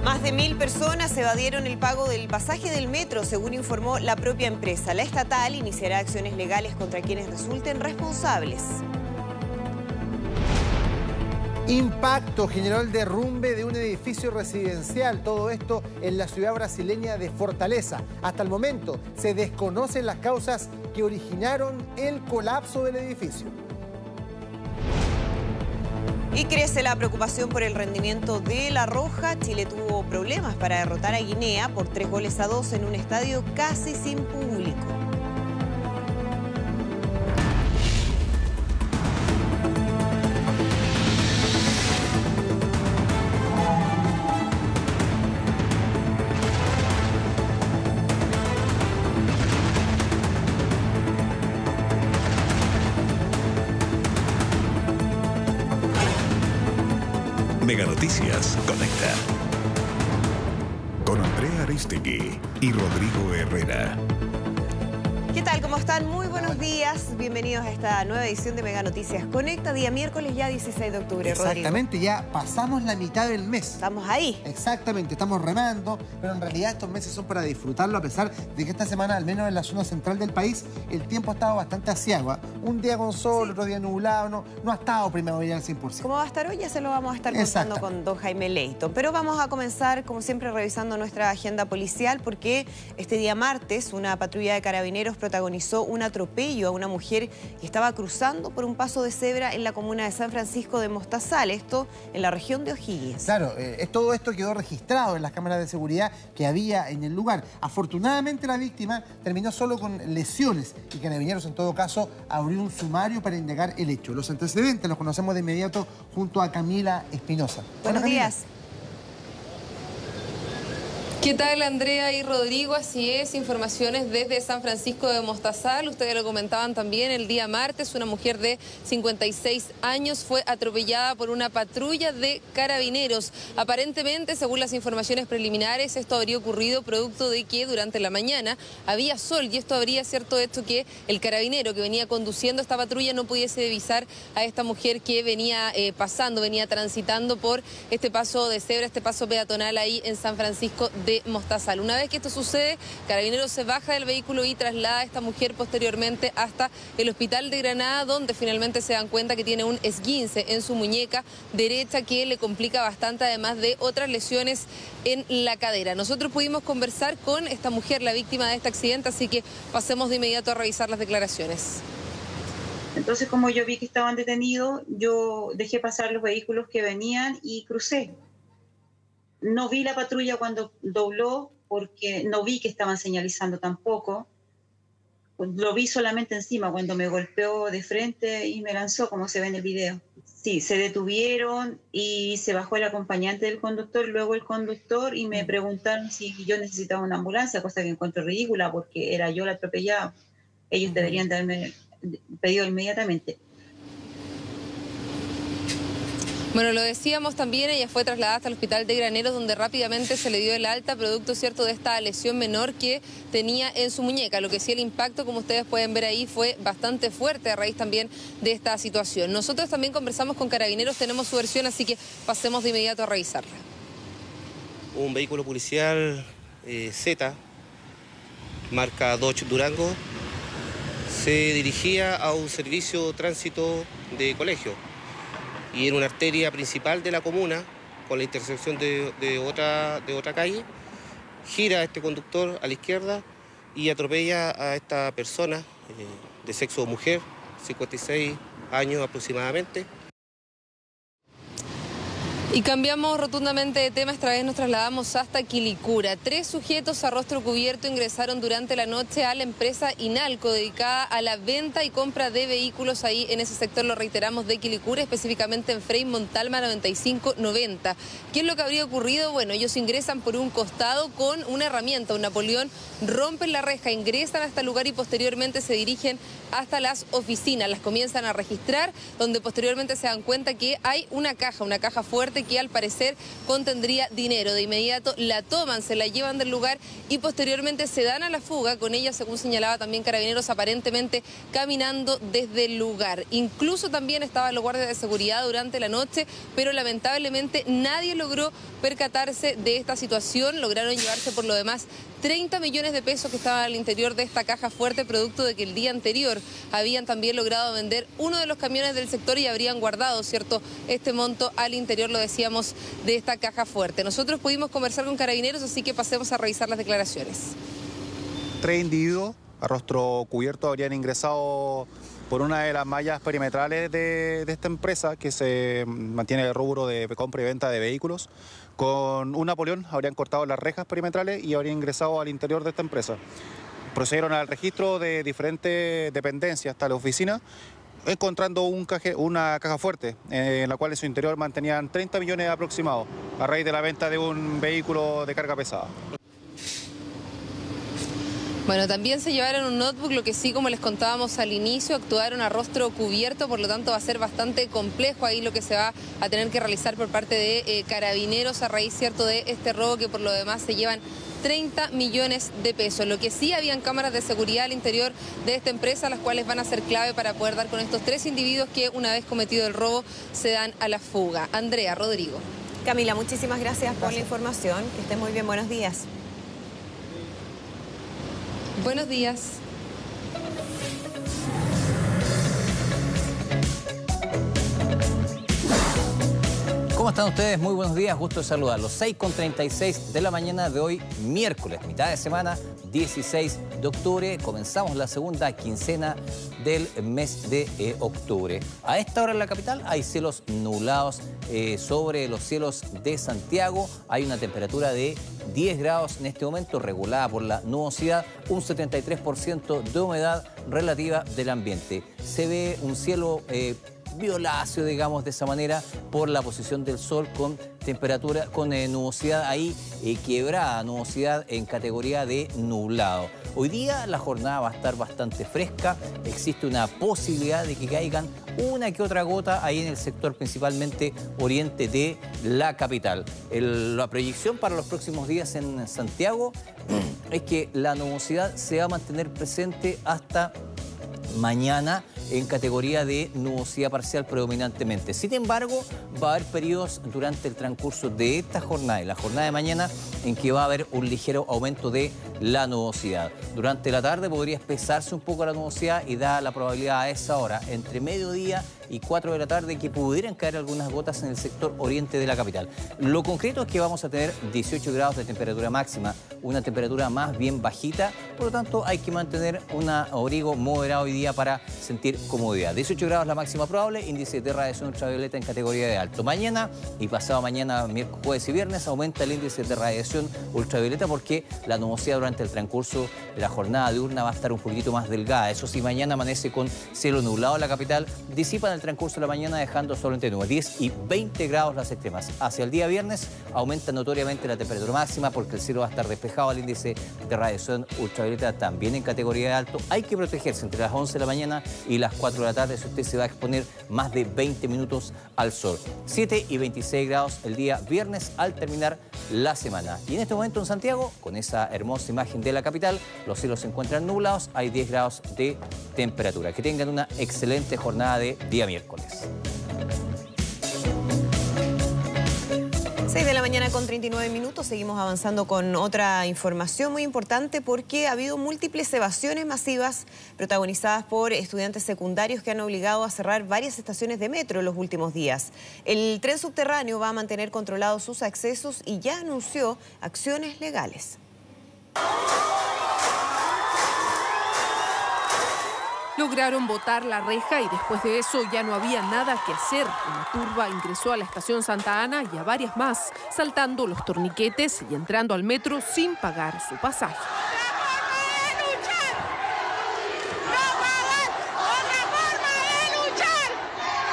Más de 1000 personas evadieron el pago del pasaje del metro, según informó la propia empresa. La estatal iniciará acciones legales contra quienes resulten responsables. Impacto generó el derrumbe de un edificio residencial. Todo esto en la ciudad brasileña de Fortaleza. Hasta el momento se desconocen las causas que originaron el colapso del edificio. Y crece la preocupación por el rendimiento de La Roja. Chile tuvo problemas para derrotar a Guinea por 3-2 en un estadio casi sin público. Mega Noticias Conecta. Con Andrea Aristegui y Rodrigo Herrera. ¿Qué tal? ¿Cómo están? Muy buenos días. Bienvenidos a esta nueva edición de Mega Noticias Conecta, día miércoles ya 16 de octubre, Exactamente, Rodrigo. ya pasamos la mitad del mes. Estamos ahí. Exactamente, estamos remando, pero en realidad estos meses son para disfrutarlo, a pesar de que esta semana, al menos en la zona central del país, el tiempo ha estado bastante aciago, ¿eh? Un día con sol, otro día nublado, no ha estado primaveral al 100%. ¿Cómo va a estar hoy? Ya se lo vamos a estar contando con don Jaime Leighton. Pero vamos a comenzar, como siempre, revisando nuestra agenda policial, porque este día martes una patrulla de carabineros protagonizó un atropello a una mujer que estaba cruzando por un paso de cebra en la comuna de San Francisco de Mostazal, esto en la región de O'Higgins. Claro, todo esto quedó registrado en las cámaras de seguridad que había en el lugar. Afortunadamente la víctima terminó solo con lesiones y Carabineros en todo caso abrió un sumario para indagar el hecho. Los antecedentes los conocemos de inmediato junto a Camila Espinosa. Buenos días. ¿Qué tal, Andrea y Rodrigo? Así es, informaciones desde San Francisco de Mostazal. Ustedes lo comentaban también el día martes. Una mujer de 56 años fue atropellada por una patrulla de carabineros. Aparentemente, según las informaciones preliminares, esto habría ocurrido producto de que durante la mañana había sol y esto habría cierto hecho que el carabinero que venía conduciendo esta patrulla no pudiese divisar a esta mujer que venía venía transitando por este paso de cebra, este paso peatonal ahí en San Francisco de Mostazal. Una vez que esto sucede, Carabineros se baja del vehículo y traslada a esta mujer posteriormente hasta el hospital de Granada, donde finalmente se dan cuenta que tiene un esguince en su muñeca derecha que le complica bastante, además de otras lesiones en la cadera. Nosotros pudimos conversar con esta mujer, la víctima de este accidente, así que pasemos de inmediato a revisar las declaraciones. Entonces, como yo vi que estaban detenidos, yo dejé pasar los vehículos que venían y crucé. No vi la patrulla cuando dobló porque no vi que estaban señalizando tampoco. Lo vi solamente encima cuando me golpeó de frente y me lanzó, como se ve en el video. Sí, se detuvieron y se bajó el acompañante del conductor, luego el conductor, y me preguntaron si yo necesitaba una ambulancia, cosa que encuentro ridícula porque era yo la atropellada. Ellos deberían de haberme pedido inmediatamente. Bueno, lo decíamos también, ella fue trasladada hasta el hospital de Graneros, donde rápidamente se le dio el alta, producto cierto de esta lesión menor que tenía en su muñeca. Lo que sí, el impacto, como ustedes pueden ver ahí, fue bastante fuerte a raíz también de esta situación. Nosotros también conversamos con Carabineros, tenemos su versión, así que pasemos de inmediato a revisarla. Un vehículo policial Z, marca Dodge Durango, se dirigía a un servicio tránsito de colegio. Y en una arteria principal de la comuna, con la intersección de otra calle, gira este conductor a la izquierda y atropella a esta persona de sexo mujer, 56 años aproximadamente. Y cambiamos rotundamente de tema, esta vez nos trasladamos hasta Quilicura. 3 sujetos a rostro cubierto ingresaron durante la noche a la empresa Inalco, dedicada a la venta y compra de vehículos ahí en ese sector, lo reiteramos, de Quilicura, específicamente en Frei Montalma 9590. ¿Qué es lo que habría ocurrido? Bueno, ellos ingresan por un costado con una herramienta, un Napoleón, rompen la reja, ingresan hasta el lugar y posteriormente se dirigen hasta las oficinas, las comienzan a registrar, donde posteriormente se dan cuenta que hay una caja fuerte que al parecer contendría dinero. De inmediato la toman, se la llevan del lugar y posteriormente se dan a la fuga, con ella, según señalaba también Carabineros, aparentemente caminando desde el lugar. Incluso también estaban los guardias de seguridad durante la noche, pero lamentablemente nadie logró percatarse de esta situación. Lograron llevarse por lo demás 30 millones de pesos que estaban al interior de esta caja fuerte, producto de que el día anterior habían también logrado vender uno de los camiones del sector y habrían guardado, ¿cierto?, este monto al interior, lo decíamos, de esta caja fuerte. Nosotros pudimos conversar con Carabineros, así que pasemos a revisar las declaraciones. 3 individuos a rostro cubierto habrían ingresado por una de las mallas perimetrales de esta empresa que se mantiene el rubro de compra y venta de vehículos. Con un Napoleón habrían cortado las rejas perimetrales y habrían ingresado al interior de esta empresa. Procedieron al registro de diferentes dependencias hasta la oficina, encontrando una caja fuerte en la cual en su interior mantenían 30 millones aproximados a raíz de la venta de un vehículo de carga pesada. Bueno, también se llevaron un notebook, lo que sí, como les contábamos al inicio, actuaron a rostro cubierto, por lo tanto va a ser bastante complejo ahí lo que se va a tener que realizar por parte de Carabineros a raíz, cierto, de este robo, que por lo demás se llevan 30 millones de pesos. Lo que sí, habían cámaras de seguridad al interior de esta empresa, las cuales van a ser clave para poder dar con estos 3 individuos que, una vez cometido el robo, se dan a la fuga. Andrea, Rodrigo. Camila, muchísimas gracias por la información. Que estés muy bien, buenos días. Buenos días. ¿Cómo están ustedes? Muy buenos días, gusto de saludarlos. 6:36 de la mañana de hoy, miércoles, mitad de semana, 16 de octubre. Comenzamos la segunda quincena del mes de octubre. A esta hora en la capital hay cielos nublados sobre los cielos de Santiago. Hay una temperatura de 10 grados en este momento, regulada por la nubosidad, un 73% de humedad relativa del ambiente. Se ve un cielo violáceo, digamos, de esa manera, por la posición del sol, con temperatura, con nubosidad ahí quebrada, nubosidad en categoría de nublado. Hoy día la jornada va a estar bastante fresca, existe una posibilidad de que caigan una que otra gota ahí en el sector principalmente oriente de la capital. La proyección para los próximos días en Santiago es que la nubosidad se va a mantener presente hasta mañana en categoría de nubosidad parcial predominantemente. Sin embargo, va a haber periodos durante el transcurso de esta jornada y la jornada de mañana en que va a haber un ligero aumento de la nubosidad. Durante la tarde podría espesarse un poco la nubosidad y da la probabilidad a esa hora, entre mediodía y 4 de la tarde, que pudieran caer algunas gotas en el sector oriente de la capital. Lo concreto es que vamos a tener 18 grados de temperatura máxima, una temperatura más bien bajita, por lo tanto hay que mantener un abrigo moderado hoy día para sentir comodidad. 18 grados la máxima probable, índice de radiación ultravioleta en categoría de alto. Mañana y pasado mañana, miércoles, jueves y viernes, aumenta el índice de radiación ultravioleta porque la nubosidad durante el transcurso de la jornada diurna va a estar un poquitito más delgada. Eso sí, mañana amanece con cielo nublado en la capital, disipan el transcurso de la mañana dejando solamente nubes, 10 y 20 grados las extremas. Hacia el día viernes aumenta notoriamente la temperatura máxima porque el cielo va a estar despejado, el índice de radiación ultravioleta también en categoría de alto. Hay que protegerse entre las 11 de la mañana y las 4 de la tarde si usted se va a exponer más de 20 minutos al sol. 7 y 26 grados el día viernes al terminar la semana. Y en este momento en Santiago, con esa hermosa imagen de la capital, los cielos se encuentran nublados, hay 10 grados de temperatura. Que tengan una excelente jornada de día miércoles. 6 de la mañana con 39 minutos, seguimos avanzando con otra información muy importante porque ha habido múltiples evasiones masivas protagonizadas por estudiantes secundarios que han obligado a cerrar varias estaciones de metro en los últimos días. El tren subterráneo va a mantener controlados sus accesos y ya anunció acciones legales. Lograron botar la reja y después de eso ya no había nada que hacer. Una turba ingresó a la estación Santa Ana y a varias más, saltando los torniquetes y entrando al metro sin pagar su pasaje.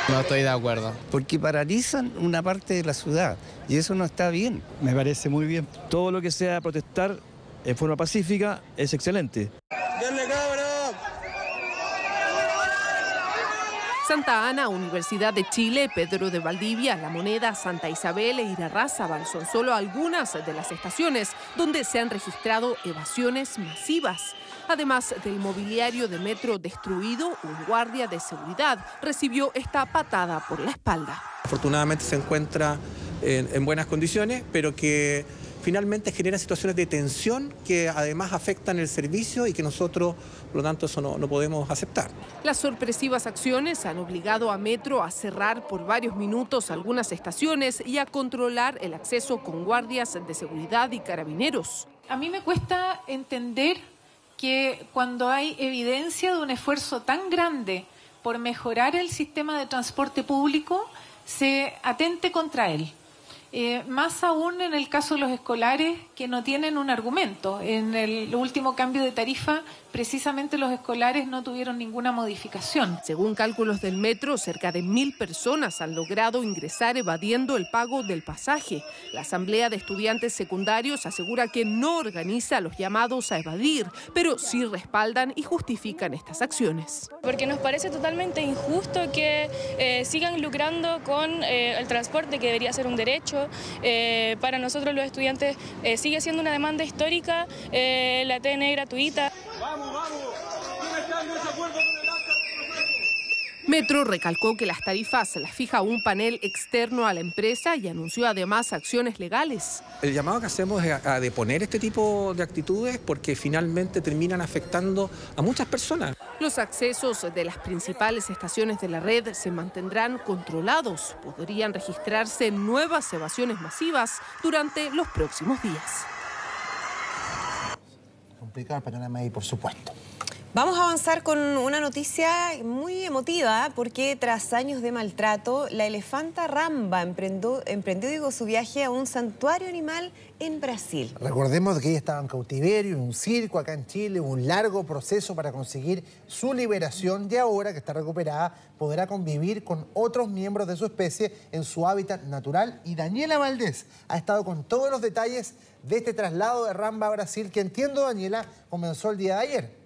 No estoy de acuerdo. Porque paralizan una parte de la ciudad y eso no está bien. Me parece muy bien. Todo lo que sea protestar en forma pacífica es excelente. Santa Ana, Universidad de Chile, Pedro de Valdivia, La Moneda, Santa Isabel e Irarrázaval son solo algunas de las estaciones donde se han registrado evasiones masivas. Además del mobiliario de metro destruido, un guardia de seguridad recibió esta patada por la espalda. Afortunadamente se encuentra en buenas condiciones, pero que finalmente genera situaciones de tensión que además afectan el servicio y que nosotros, por lo tanto, eso no podemos aceptar. Las sorpresivas acciones han obligado a Metro a cerrar por varios minutos algunas estaciones y a controlar el acceso con guardias de seguridad y carabineros. A mí me cuesta entender que cuando hay evidencia de un esfuerzo tan grande por mejorar el sistema de transporte público, se atente contra él. Más aún en el caso de los escolares que no tienen un argumento. En el último cambio de tarifa, precisamente los escolares no tuvieron ninguna modificación. Según cálculos del Metro, cerca de 1000 personas han logrado ingresar evadiendo el pago del pasaje. La Asamblea de Estudiantes Secundarios asegura que no organiza los llamados a evadir, pero sí respaldan y justifican estas acciones. Porque nos parece totalmente injusto que sigan lucrando con el transporte, que debería ser un derecho. Para nosotros los estudiantes sigue siendo una demanda histórica, la TN gratuita. Metro recalcó que las tarifas las fija un panel externo a la empresa y anunció además acciones legales. El llamado que hacemos es a deponer este tipo de actitudes porque finalmente terminan afectando a muchas personas. Los accesos de las principales estaciones de la red se mantendrán controlados. Podrían registrarse nuevas evasiones masivas durante los próximos días. Complicado el panorama ahí, por supuesto. Vamos a avanzar con una noticia muy emotiva porque tras años de maltrato, la elefanta Ramba emprendió su viaje a un santuario animal en Brasil. Recordemos que ella estaba en cautiverio, en un circo acá en Chile, un largo proceso para conseguir su liberación y ahora que está recuperada podrá convivir con otros miembros de su especie en su hábitat natural. Y Daniela Valdés ha estado con todos los detalles de este traslado de Ramba a Brasil que entiendo, Daniela, comenzó el día de ayer.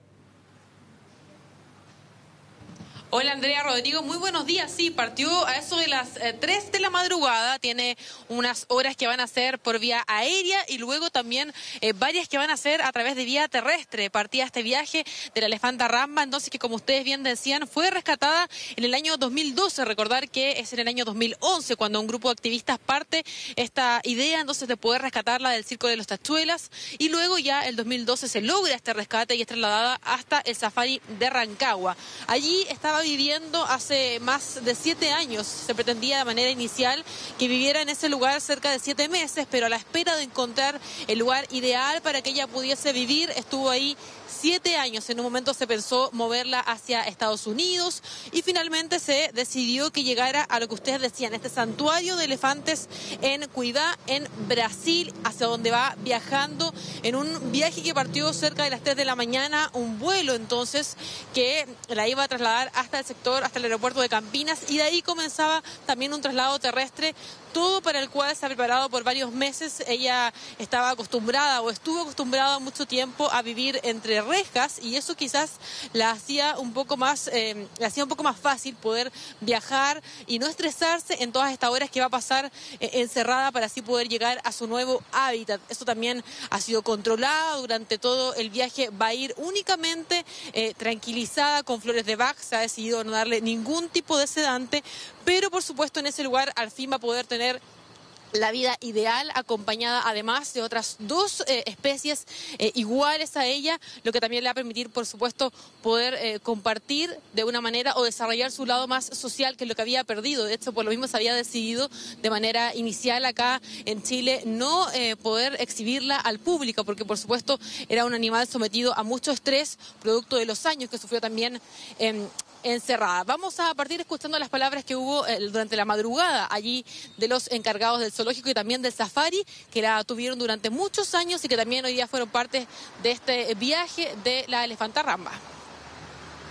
Hola Andrea, Rodrigo, muy buenos días. Sí, partió a eso de las 3 de la madrugada, tiene unas horas que van a ser por vía aérea y luego también varias que van a ser a través de vía terrestre. Partía este viaje de la elefanta Ramba, entonces que como ustedes bien decían, fue rescatada en el año 2012. Recordar que es en el año 2011 cuando un grupo de activistas parte esta idea entonces de poder rescatarla del Circo de los Tachuelas y luego ya el 2012 se logra este rescate y es trasladada hasta el safari de Rancagua. Allí estaba viviendo hace más de 7 años. Se pretendía de manera inicial que viviera en ese lugar cerca de 7 meses, pero a la espera de encontrar el lugar ideal para que ella pudiese vivir, estuvo ahí 7 años. En un momento se pensó moverla hacia Estados Unidos y finalmente se decidió que llegara a lo que ustedes decían, este santuario de elefantes en Cuidá, en Brasil, hacia donde va viajando en un viaje que partió cerca de las 3 de la mañana, un vuelo entonces que la iba a trasladar hasta el sector, hasta el aeropuerto de Campinas y de ahí comenzaba también un traslado terrestre, todo para el cual se ha preparado por varios meses. Ella estaba acostumbrada o estuvo acostumbrada mucho tiempo a vivir entre rejas y eso quizás la hacía un poco más fácil poder viajar y no estresarse en todas estas horas que va a pasar encerrada para así poder llegar a su nuevo hábitat. Esto también ha sido controlado durante todo el viaje, va a ir únicamente tranquilizada con flores de Bach, se ha decidido no darle ningún tipo de sedante, pero por supuesto en ese lugar al fin va a poder tener la vida ideal, acompañada además de otras 2 especies iguales a ella, lo que también le va a permitir, por supuesto, poder compartir de una manera o desarrollar su lado más social, que es lo que había perdido. De hecho, por lo mismo se había decidido de manera inicial acá en Chile no poder exhibirla al público, porque por supuesto era un animal sometido a mucho estrés, producto de los años que sufrió también encerrada. Vamos a partir escuchando las palabras que hubo durante la madrugada allí de los encargados del zoológico y también del safari, que la tuvieron durante muchos años y que también hoy día fueron parte de este viaje de la elefanta Ramba.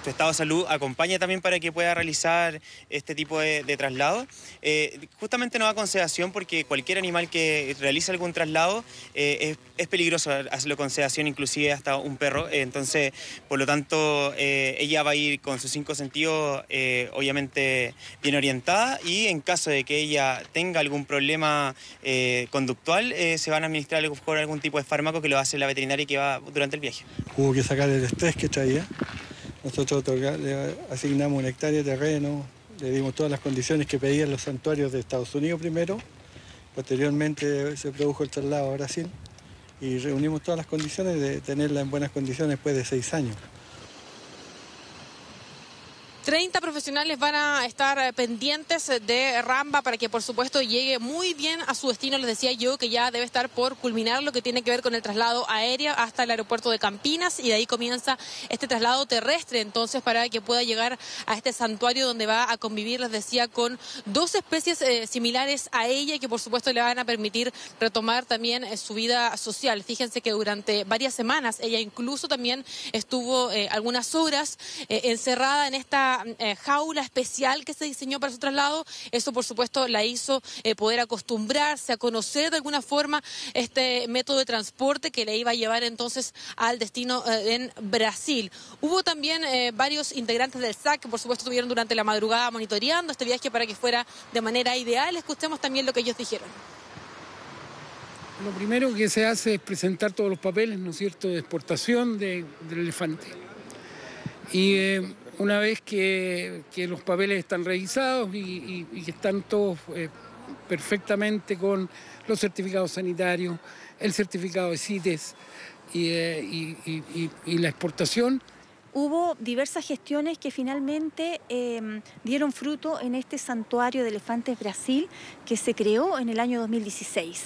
tu estado de salud acompañe también para que pueda realizar este tipo de traslado. Justamente no va con sedación porque cualquier animal que realice algún traslado es peligroso hacerlo con sedación, inclusive hasta un perro. Entonces, por lo tanto, ella va a ir con sus 5 sentidos obviamente bien orientada, y en caso de que ella tenga algún problema conductual, se van a administrar algún tipo de fármaco que lo hace la veterinaria que va durante el viaje. Hubo que sacar el estrés que traía. Nosotros le asignamos 1 hectárea de terreno, le dimos todas las condiciones que pedían los santuarios de Estados Unidos primero, posteriormente se produjo el traslado a Brasil y reunimos todas las condiciones de tenerla en buenas condiciones después de 6 años. 30 profesionales van a estar pendientes de Ramba para que, por supuesto, llegue muy bien a su destino. Les decía yo que ya debe estar por culminar lo que tiene que ver con el traslado aéreo hasta el aeropuerto de Campinas, y de ahí comienza este traslado terrestre, entonces, para que pueda llegar a este santuario donde va a convivir, les decía, con 2 especies similares a ella, y que, por supuesto, le van a permitir retomar también su vida social. Fíjense que durante varias semanas ella incluso también estuvo algunas horas encerrada en esta jaula especial que se diseñó para su traslado. Eso, por supuesto, la hizo poder acostumbrarse a conocer de alguna forma este método de transporte que le iba a llevar entonces al destino en Brasil. Hubo también varios integrantes del SAC que, por supuesto, estuvieron durante la madrugada monitoreando este viaje para que fuera de manera ideal. Escuchemos también lo que ellos dijeron. Lo primero que se hace es presentar todos los papeles, ¿no es cierto?, de exportación del elefante. Y una vez que los papeles están revisados y que están todos perfectamente con los certificados sanitarios, el certificado de CITES y la exportación. Hubo diversas gestiones que finalmente dieron fruto en este santuario de elefantes Brasil, que se creó en el año 2016.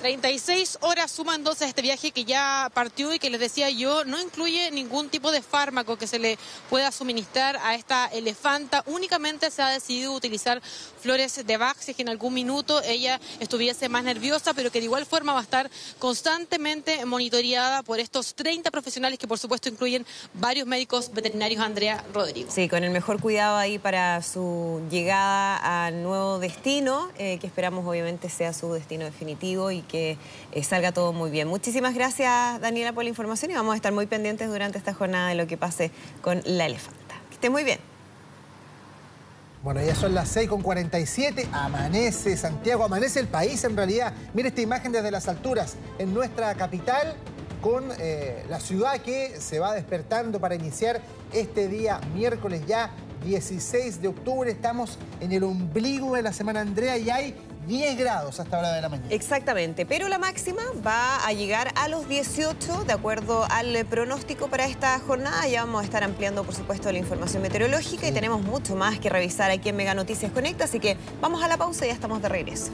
36 horas suma entonces este viaje que ya partió y que les decía yo no incluye ningún tipo de fármaco que se le pueda suministrar a esta elefanta. Únicamente se ha decidido utilizar flores de Bach, si es que en algún minuto ella estuviese más nerviosa, pero que de igual forma va a estar constantemente monitoreada por estos 30 profesionales que, por supuesto, incluyen varios médicos veterinarios. Andrea, Rodrigo. Sí, con el mejor cuidado ahí para su llegada al nuevo destino, que esperamos obviamente sea su destino definitivo y que salga todo muy bien. Muchísimas gracias, Daniela, por la información, y vamos a estar muy pendientes durante esta jornada de lo que pase con la elefanta. Que esté muy bien. Bueno, ya son las 6:47, amanece Santiago, amanece el país en realidad. Mire esta imagen desde las alturas en nuestra capital, con la ciudad que se va despertando para iniciar este día miércoles ya 16 de octubre. Estamos en el ombligo de la semana, Andrea, y hay 10 grados hasta hora de la mañana. Exactamente, pero la máxima va a llegar a los 18, de acuerdo al pronóstico para esta jornada. Ya vamos a estar ampliando, por supuesto, la información meteorológica, y tenemos mucho más que revisar aquí en Mega Noticias Conecta, así que vamos a la pausa y ya estamos de regreso.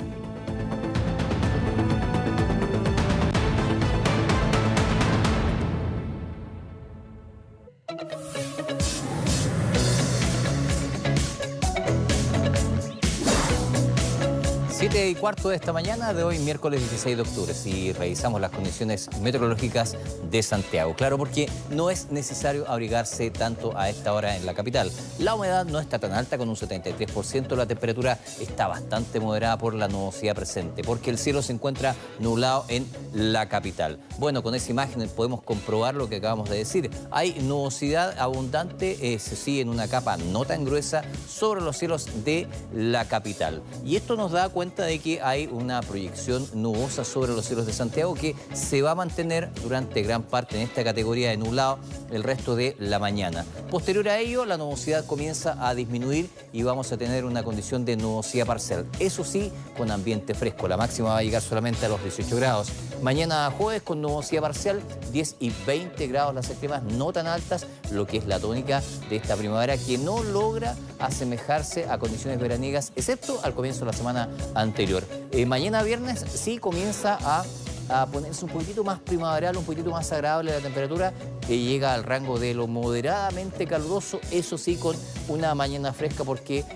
Siete y cuarto de esta mañana de hoy, miércoles 16 de octubre, si revisamos las condiciones meteorológicas de Santiago. Claro, porque no es necesario abrigarse tanto a esta hora en la capital. La humedad no está tan alta, con un 73%, la temperatura está bastante moderada por la nubosidad presente, porque el cielo se encuentra nublado en la capital. Bueno, con esa imagen podemos comprobar lo que acabamos de decir. Hay nubosidad abundante, se sigue en una capa no tan gruesa sobre los cielos de la capital. Y esto nos da cuenta de que hay una proyección nubosa sobre los cielos de Santiago que se va a mantener durante gran parte en esta categoría de nublado el resto de la mañana. Posterior a ello, la nubosidad comienza a disminuir y vamos a tener una condición de nubosidad parcial. Eso sí, con ambiente fresco. La máxima va a llegar solamente a los 18 grados. Mañana jueves con nubosidad parcial, 10 y 20 grados las extremas, no tan altas, lo que es la tónica de esta primavera que no logra asemejarse a condiciones veraniegas, excepto al comienzo de la semana anterior. Mañana viernes sí comienza a ponerse un poquitito más primaveral, un poquitito más agradable la temperatura, que llega al rango de lo moderadamente caluroso, eso sí con una mañana fresca, porque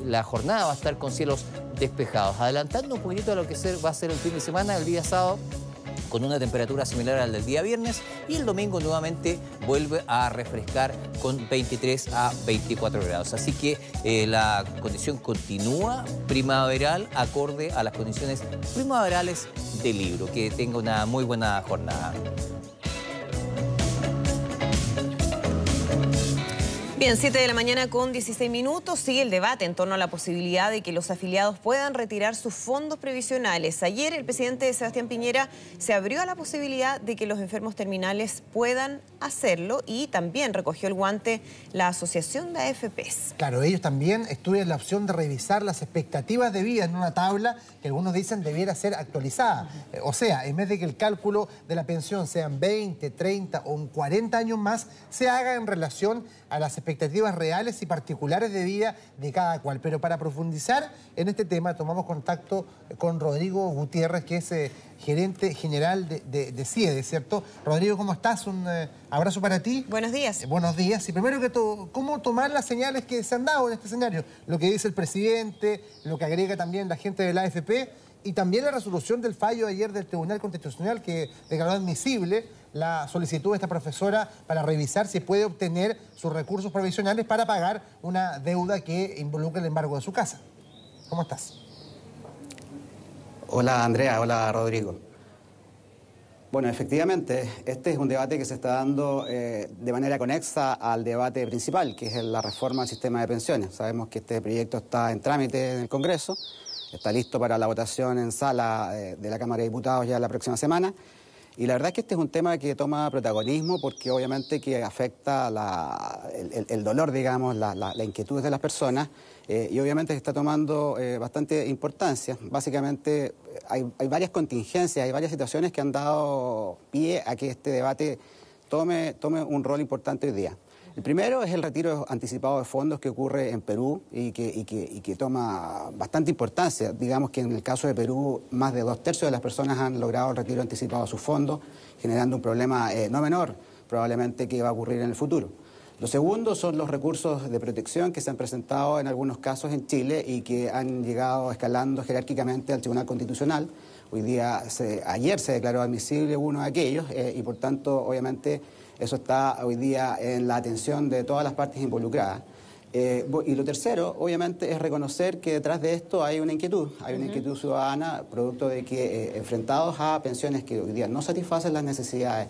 la jornada va a estar con cielos despejados. Adelantando un poquitito a lo que va a ser el fin de semana, el día sábado, con una temperatura similar al del día viernes, y el domingo nuevamente vuelve a refrescar con 23 a 24 grados. Así que la condición continúa primaveral, acorde a las condiciones primaverales del libro. Que tenga una muy buena jornada. Bien, 7 de la mañana con 16 minutos. Sigue el debate en torno a la posibilidad de que los afiliados puedan retirar sus fondos previsionales. Ayer el presidente Sebastián Piñera se abrió a la posibilidad de que los enfermos terminales puedan hacerlo, y también recogió el guante la Asociación de AFPs. Claro, ellos también estudian la opción de revisar las expectativas de vida en una tabla que algunos dicen debiera ser actualizada. O sea, en vez de que el cálculo de la pensión sean 20, 30 o 40 años más, se haga en relación a las expectativas reales y particulares de vida de cada cual. Pero para profundizar en este tema tomamos contacto con Rodrigo Gutiérrez, que es gerente general de CIEDE, ¿cierto? Rodrigo, ¿cómo estás? Un abrazo para ti. Buenos días. Buenos días. Y primero que todo, ¿cómo tomar las señales que se han dado en este escenario? Lo que dice el presidente, lo que agrega también la gente de la AFP, y también la resolución del fallo de ayer del Tribunal Constitucional que declaró admisible la solicitud de esta profesora para revisar si puede obtener sus recursos provisionales para pagar una deuda que involucra el embargo de su casa. ¿Cómo estás? Hola Andrea, hola Rodrigo. Bueno, efectivamente, este es un debate que se está dando de manera conexa al debate principal, que es la reforma del sistema de pensiones. Sabemos que este proyecto está en trámite en el Congreso, está listo para la votación en sala de la Cámara de Diputados ya la próxima semana. Y la verdad es que este es un tema que toma protagonismo porque obviamente que afecta el dolor, digamos, la inquietud de las personas, y obviamente está tomando bastante importancia. Básicamente hay varias contingencias, hay varias situaciones que han dado pie a que este debate tome un rol importante hoy día. El primero es el retiro anticipado de fondos que ocurre en Perú y que toma bastante importancia. Digamos que en el caso de Perú, más de 2/3 de las personas han logrado el retiro anticipado de sus fondos, generando un problema no menor, probablemente, que va a ocurrir en el futuro. Lo segundo son los recursos de protección que se han presentado en algunos casos en Chile y que han llegado escalando jerárquicamente al Tribunal Constitucional. Ayer se declaró admisible uno de aquellos y por tanto, obviamente, eso está hoy día en la atención de todas las partes involucradas. Y lo tercero, obviamente, es reconocer que detrás de esto hay una inquietud ciudadana, producto de que enfrentados a pensiones que hoy día no satisfacen las necesidades,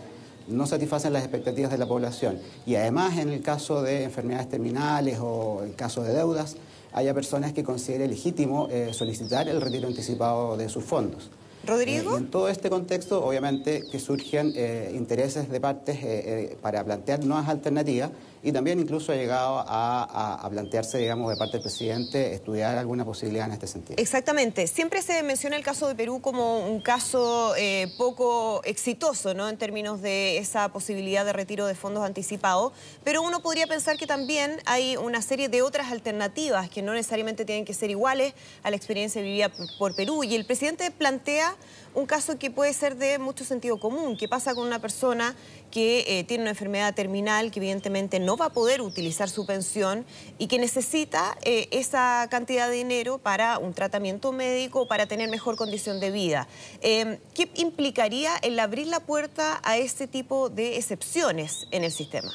no satisfacen las expectativas de la población, y además en el caso de enfermedades terminales o en caso de deudas, haya personas que consideren legítimo solicitar el retiro anticipado de sus fondos. ¿Rodrigo? Y en todo este contexto, obviamente, que surgen intereses de partes para plantear nuevas alternativas, y también incluso ha llegado a plantearse, digamos, de parte del presidente, estudiar alguna posibilidad en este sentido. Exactamente. Siempre se menciona el caso de Perú como un caso poco exitoso, ¿no?, en términos de esa posibilidad de retiro de fondos anticipados, pero uno podría pensar que también hay una serie de otras alternativas que no necesariamente tienen que ser iguales a la experiencia vivida por Perú, y el presidente plantea un caso que puede ser de mucho sentido común. ¿Qué pasa con una persona que tiene una enfermedad terminal, que evidentemente no va a poder utilizar su pensión y que necesita esa cantidad de dinero para un tratamiento médico, para tener mejor condición de vida? ¿Qué implicaría el abrir la puerta a ese tipo de excepciones en el sistema?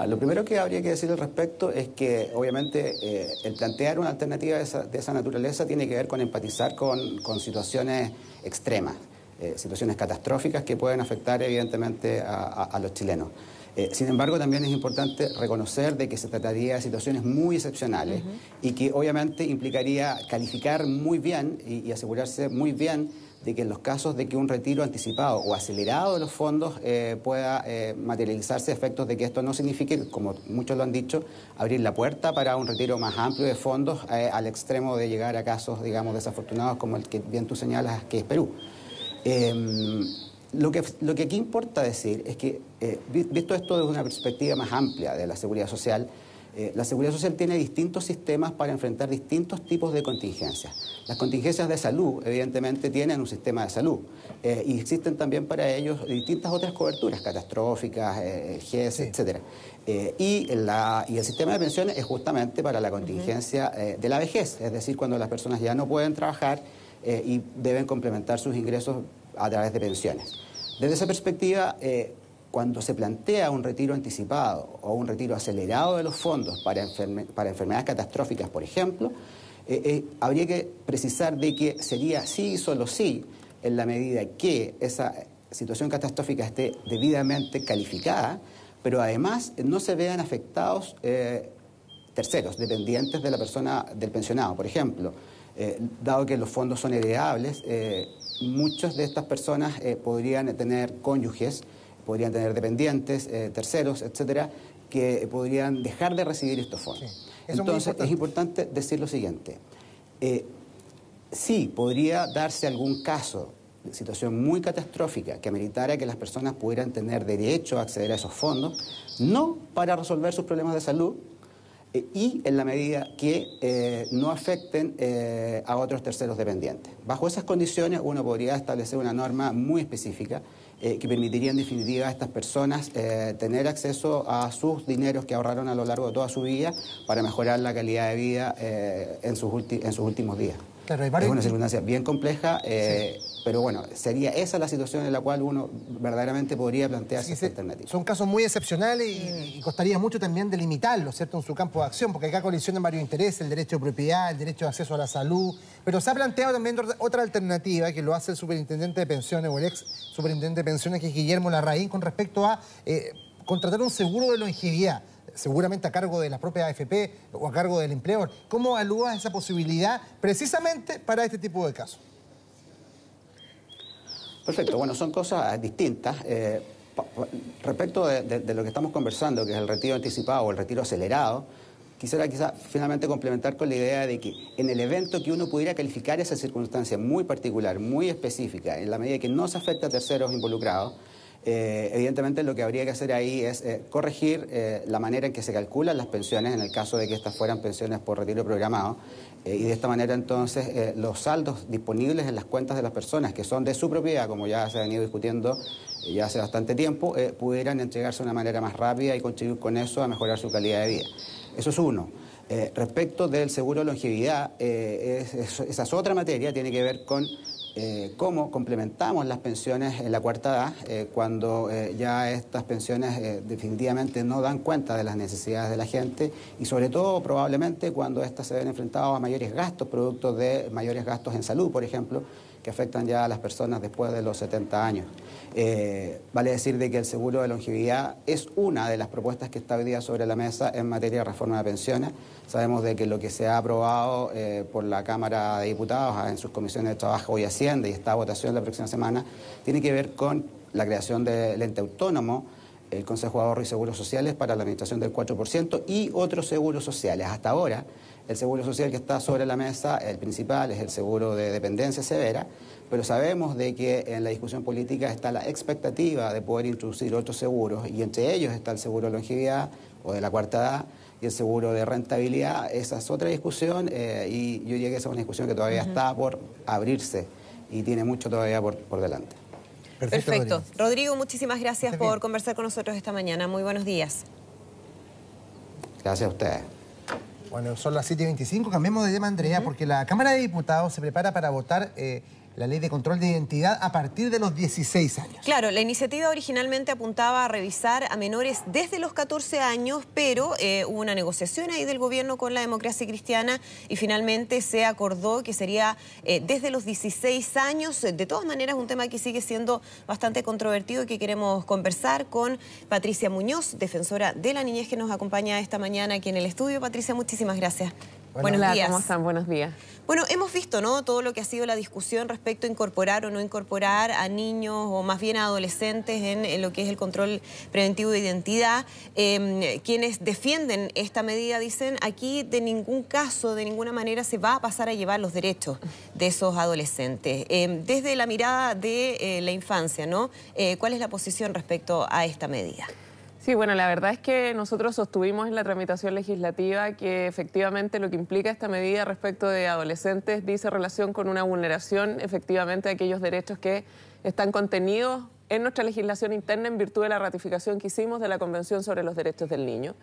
Lo primero que habría que decir al respecto es que, obviamente, el plantear una alternativa de esa naturaleza tiene que ver con empatizar con situaciones extremas, situaciones catastróficas que pueden afectar, evidentemente, a los chilenos. Sin embargo, también es importante reconocer de que se trataría de situaciones muy excepcionales y que, obviamente, implicaría calificar muy bien y asegurarse muy bien de que en los casos de que un retiro anticipado o acelerado de los fondos pueda materializarse, efectos de que esto no signifique, como muchos lo han dicho, abrir la puerta para un retiro más amplio de fondos al extremo de llegar a casos, digamos, desafortunados como el que bien tú señalas, que es Perú. Lo que aquí importa decir es que, visto esto desde una perspectiva más amplia de la seguridad social tiene distintos sistemas para enfrentar distintos tipos de contingencias. Las contingencias de salud, evidentemente, tienen un sistema de salud y existen también para ellos distintas otras coberturas catastróficas, GES, etcétera. Y el sistema de pensiones es justamente para la contingencia de la vejez, es decir, cuando las personas ya no pueden trabajar y deben complementar sus ingresos a través de pensiones. Desde esa perspectiva, cuando se plantea un retiro anticipado o un retiro acelerado de los fondos para enfermedades catastróficas, por ejemplo, habría que precisar de que sería sí y solo sí en la medida que esa situación catastrófica esté debidamente calificada, pero además no se vean afectados terceros, dependientes de la persona, del pensionado. Por ejemplo, dado que los fondos son heredables, muchas de estas personas podrían tener cónyuges, podrían tener dependientes, terceros, etcétera, que podrían dejar de recibir estos fondos. Sí, entonces, es importante decir lo siguiente. Sí, podría darse algún caso de situación muy catastrófica que ameritara que las personas pudieran tener derecho a acceder a esos fondos, no para resolver sus problemas de salud, y en la medida que no afecten a otros terceros dependientes. Bajo esas condiciones uno podría establecer una norma muy específica que permitiría en definitiva a estas personas tener acceso a sus dineros que ahorraron a lo largo de toda su vida para mejorar la calidad de vida en sus últimos días. Claro, es una circunstancia bien compleja, sí. Pero bueno, sería esa la situación en la cual uno verdaderamente podría plantearse esta alternativa. Son casos muy excepcionales y costaría mucho también delimitarlos, ¿cierto?, en su campo de acción, porque acá colisionan varios intereses, el derecho de propiedad, el derecho de acceso a la salud, pero se ha planteado también otra alternativa que lo hace el superintendente de pensiones o el ex superintendente de pensiones, que es Guillermo Larraín, con respecto a contratar un seguro de longevidad, seguramente a cargo de la propia AFP o a cargo del empleador. ¿Cómo evalúas esa posibilidad precisamente para este tipo de casos? Perfecto, bueno, son cosas distintas. Respecto de lo que estamos conversando, que es el retiro anticipado o el retiro acelerado, quisiera finalmente complementar con la idea de que en el evento que uno pudiera calificar esa circunstancia muy particular, muy específica, en la medida que no se afecta a terceros involucrados, evidentemente lo que habría que hacer ahí es corregir la manera en que se calculan las pensiones en el caso de que estas fueran pensiones por retiro programado, y de esta manera entonces los saldos disponibles en las cuentas de las personas que son de su propiedad, como ya se ha venido discutiendo ya hace bastante tiempo, pudieran entregarse de una manera más rápida y contribuir con eso a mejorar su calidad de vida. Eso es uno. Respecto del seguro de longevidad, esa es otra materia, tiene que ver con cómo complementamos las pensiones en la cuarta edad cuando ya estas pensiones definitivamente no dan cuenta de las necesidades de la gente y sobre todo probablemente cuando estas se ven enfrentadas a mayores gastos, producto de mayores gastos en salud, por ejemplo, que afectan ya a las personas después de los 70 años. Vale decir de que el seguro de longevidad es una de las propuestas que está hoy día sobre la mesa en materia de reforma de pensiones. Sabemos de que lo que se ha aprobado por la Cámara de Diputados en sus comisiones de Trabajo y Hacienda y esta votación la próxima semana tiene que ver con la creación del ente autónomo, el Consejo de Ahorro y Seguros Sociales para la administración del 4% y otros seguros sociales. Hasta ahora, el seguro social que está sobre la mesa, el principal, es el seguro de dependencia severa, pero sabemos de que en la discusión política está la expectativa de poder introducir otros seguros, y entre ellos está el seguro de longevidad o de la cuarta edad y el seguro de rentabilidad. Esa es otra discusión y yo diría que esa es una discusión que todavía está por abrirse y tiene mucho todavía por delante. Perfecto. Rodrigo, muchísimas gracias por conversar con nosotros esta mañana. Muy buenos días. Gracias a ustedes. Bueno, son las 7:25, cambiemos de tema, Andrea, porque la Cámara de Diputados se prepara para votar la ley de control de identidad a partir de los 16 años. Claro, la iniciativa originalmente apuntaba a revisar a menores desde los 14 años, pero hubo una negociación ahí del gobierno con la Democracia Cristiana y finalmente se acordó que sería desde los 16 años. De todas maneras, un tema que sigue siendo bastante controvertido y que queremos conversar con Patricia Muñoz, defensora de la niñez, que nos acompaña esta mañana aquí en el estudio. Patricia, muchísimas gracias. Buenos días. ¿Cómo están? Buenos días. Bueno, hemos visto, ¿no?, todo lo que ha sido la discusión respecto a incorporar o no incorporar a niños o más bien a adolescentes en lo que es el control preventivo de identidad. Quienes defienden esta medida dicen aquí de ningún caso, de ninguna manera se va a pasar a llevar los derechos de esos adolescentes. Desde la mirada de la infancia, ¿no?, ¿cuál es la posición respecto a esta medida? Sí, bueno, la verdad es que nosotros sostuvimos en la tramitación legislativa que efectivamente lo que implica esta medida respecto de adolescentes dice relación con una vulneración efectivamente de aquellos derechos que están contenidos en nuestra legislación interna en virtud de la ratificación que hicimos de la Convención sobre los Derechos del Niño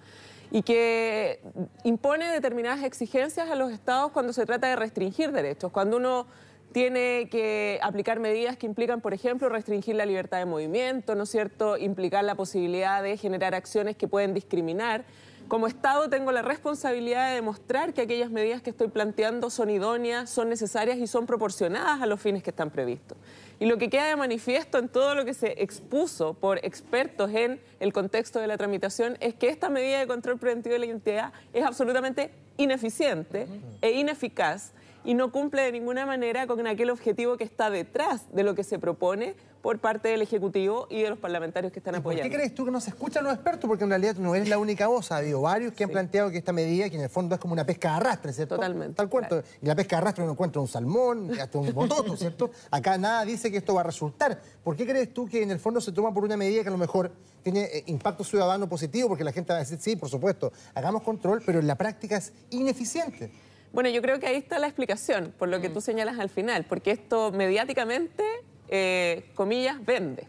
y que impone determinadas exigencias a los estados cuando se trata de restringir derechos. Cuando uno tiene que aplicar medidas que implican, por ejemplo, restringir la libertad de movimiento, ¿no es cierto?, implicar la posibilidad de generar acciones que pueden discriminar. Como Estado tengo la responsabilidad de demostrar que aquellas medidas que estoy planteando son idóneas, son necesarias y son proporcionadas a los fines que están previstos. Y lo que queda de manifiesto en todo lo que se expuso por expertos en el contexto de la tramitación es que esta medida de control preventivo de la identidad es absolutamente ineficiente e ineficaz y no cumple de ninguna manera con aquel objetivo que está detrás de lo que se propone por parte del Ejecutivo y de los parlamentarios que están apoyando. ¿Por qué crees tú que no se escuchan los expertos? Porque en realidad no eres la única voz. Ha habido varios que han planteado que esta medida, que en el fondo es como una pesca de arrastre, ¿cierto? Totalmente. Tal cual. Claro. Y la pesca de arrastre uno encuentra un salmón, hasta un bototo, ¿cierto? Acá nada dice que esto va a resultar. ¿Por qué crees tú que en el fondo se toma por una medida que a lo mejor tiene impacto ciudadano positivo? Porque la gente va a decir, sí, por supuesto, hagamos control, pero en la práctica es ineficiente. Bueno, yo creo que ahí está la explicación, por lo que tú señalas al final, porque esto mediáticamente, comillas, vende.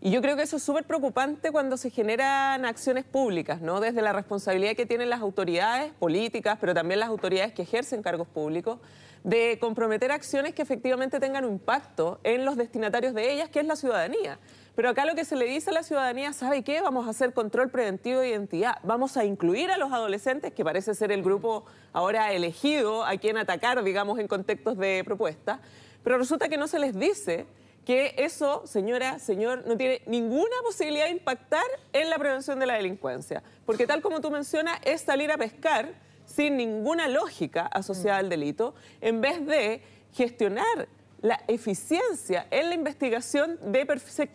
Y yo creo que eso es súper preocupante cuando se generan acciones públicas, ¿no? Desde la responsabilidad que tienen las autoridades políticas, pero también las autoridades que ejercen cargos públicos, de comprometer acciones que efectivamente tengan un impacto en los destinatarios de ellas, que es la ciudadanía. Pero acá lo que se le dice a la ciudadanía, ¿sabe qué? Vamos a hacer control preventivo de identidad, vamos a incluir a los adolescentes, que parece ser el grupo ahora elegido a quien atacar, digamos, en contextos de propuesta, pero resulta que no se les dice que eso, señora, señor, no tiene ninguna posibilidad de impactar en la prevención de la delincuencia, porque tal como tú mencionas, es salir a pescar sin ninguna lógica asociada al delito, en vez de gestionar la eficiencia en la investigación de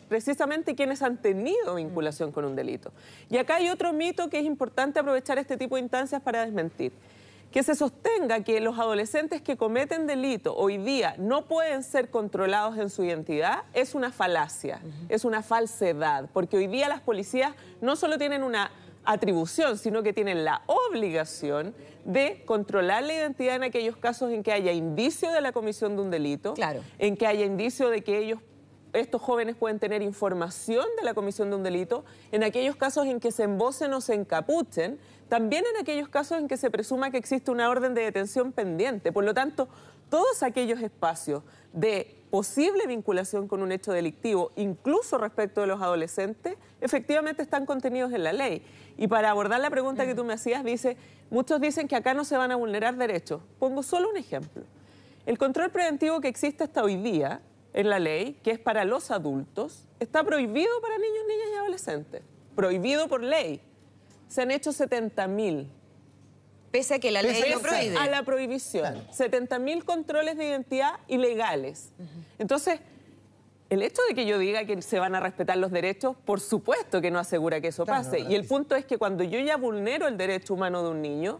precisamente quienes han tenido vinculación con un delito. Y acá hay otro mito que es importante aprovechar este tipo de instancias para desmentir. Que se sostenga que los adolescentes que cometen delito hoy día no pueden ser controlados en su identidad es una falacia, es una falsedad, porque hoy día las policías no solo tienen una atribución, sino que tienen la obligación de controlar la identidad en aquellos casos en que haya indicio de la comisión de un delito, en que haya indicio de que estos jóvenes pueden tener información de la comisión de un delito, en aquellos casos en que se embocen o se encapuchen, también en aquellos casos en que se presuma que existe una orden de detención pendiente. Por lo tanto, todos aquellos espacios de posible vinculación con un hecho delictivo, incluso respecto de los adolescentes, efectivamente están contenidos en la ley. Y para abordar la pregunta que tú me hacías, muchos dicen que acá no se van a vulnerar derechos. Pongo solo un ejemplo. El control preventivo que existe hasta hoy día en la ley, que es para los adultos, está prohibido para niños, niñas y adolescentes. Prohibido por ley. Se han hecho 70.000. Pese a que la ley lo prohíbe. A la prohibición. 70.000 controles de identidad ilegales. Entonces, el hecho de que yo diga que se van a respetar los derechos, por supuesto que no asegura que eso pase. Y el punto es que cuando yo ya vulnero el derecho humano de un niño,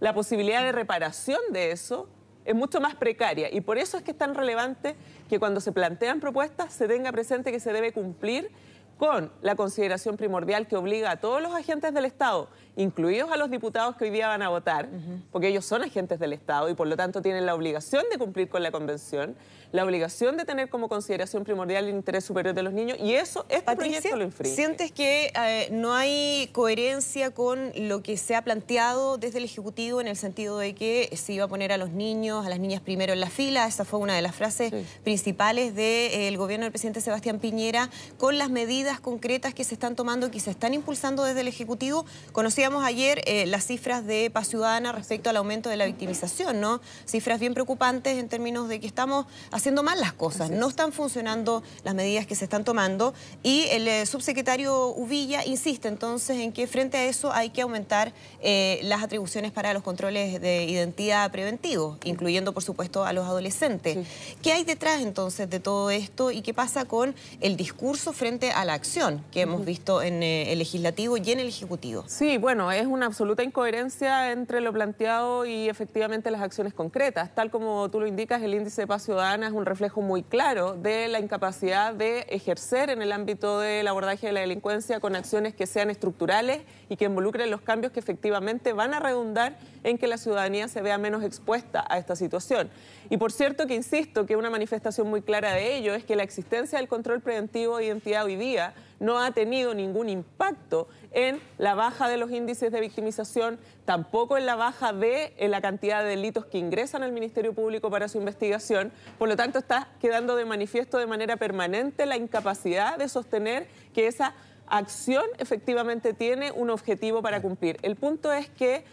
la posibilidad de reparación de eso es mucho más precaria. Y por eso es que es tan relevante que cuando se plantean propuestas se tenga presente que se debe cumplir con la consideración primordial que obliga a todos los agentes del Estado, incluidos a los diputados que hoy día van a votar, porque ellos son agentes del Estado y por lo tanto tienen la obligación de cumplir con la Convención, la obligación de tener como consideración primordial el interés superior de los niños, y eso, este proyecto lo infringe. ¿Sientes que no hay coherencia con lo que se ha planteado desde el Ejecutivo en el sentido de que se iba a poner a los niños, a las niñas primero en la fila? Esa fue una de las frases principales del gobierno del presidente Sebastián Piñera, con las medidas concretas que se están tomando, que se están impulsando desde el Ejecutivo. Conocíamos ayer las cifras de Paz Ciudadana respecto al aumento de la victimización, ¿no? Cifras bien preocupantes en términos de que estamos haciendo mal las cosas, no están funcionando las medidas que se están tomando, y el subsecretario Uvilla insiste entonces en que frente a eso hay que aumentar las atribuciones para los controles de identidad preventivos, incluyendo por supuesto a los adolescentes. ¿Qué hay detrás entonces de todo esto y qué pasa con el discurso frente a la acción que hemos visto en el Legislativo y en el Ejecutivo? Sí, bueno, es una absoluta incoherencia entre lo planteado y efectivamente las acciones concretas. Tal como tú lo indicas, el índice de Paz Ciudadana es un reflejo muy claro de la incapacidad de ejercer en el ámbito del abordaje de la delincuencia con acciones que sean estructurales y que involucren los cambios que efectivamente van a redundar en que la ciudadanía se vea menos expuesta a esta situación. Y por cierto que insisto que una manifestación muy clara de ello es que la existencia del control preventivo de identidad hoy día no ha tenido ningún impacto en la baja de los índices de victimización, tampoco en la baja de la cantidad de delitos que ingresan al Ministerio Público para su investigación. Por lo tanto, está quedando de manifiesto de manera permanente la incapacidad de sostener que esa acción efectivamente tiene un objetivo para cumplir. El punto es que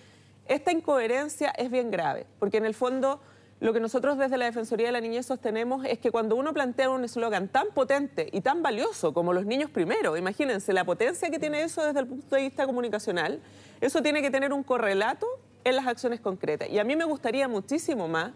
esta incoherencia es bien grave, porque en el fondo lo que nosotros desde la Defensoría de la Niñez sostenemos es que cuando uno plantea un eslogan tan potente y tan valioso como los niños primero, imagínense la potencia que tiene eso desde el punto de vista comunicacional, eso tiene que tener un correlato en las acciones concretas. Y a mí me gustaría muchísimo más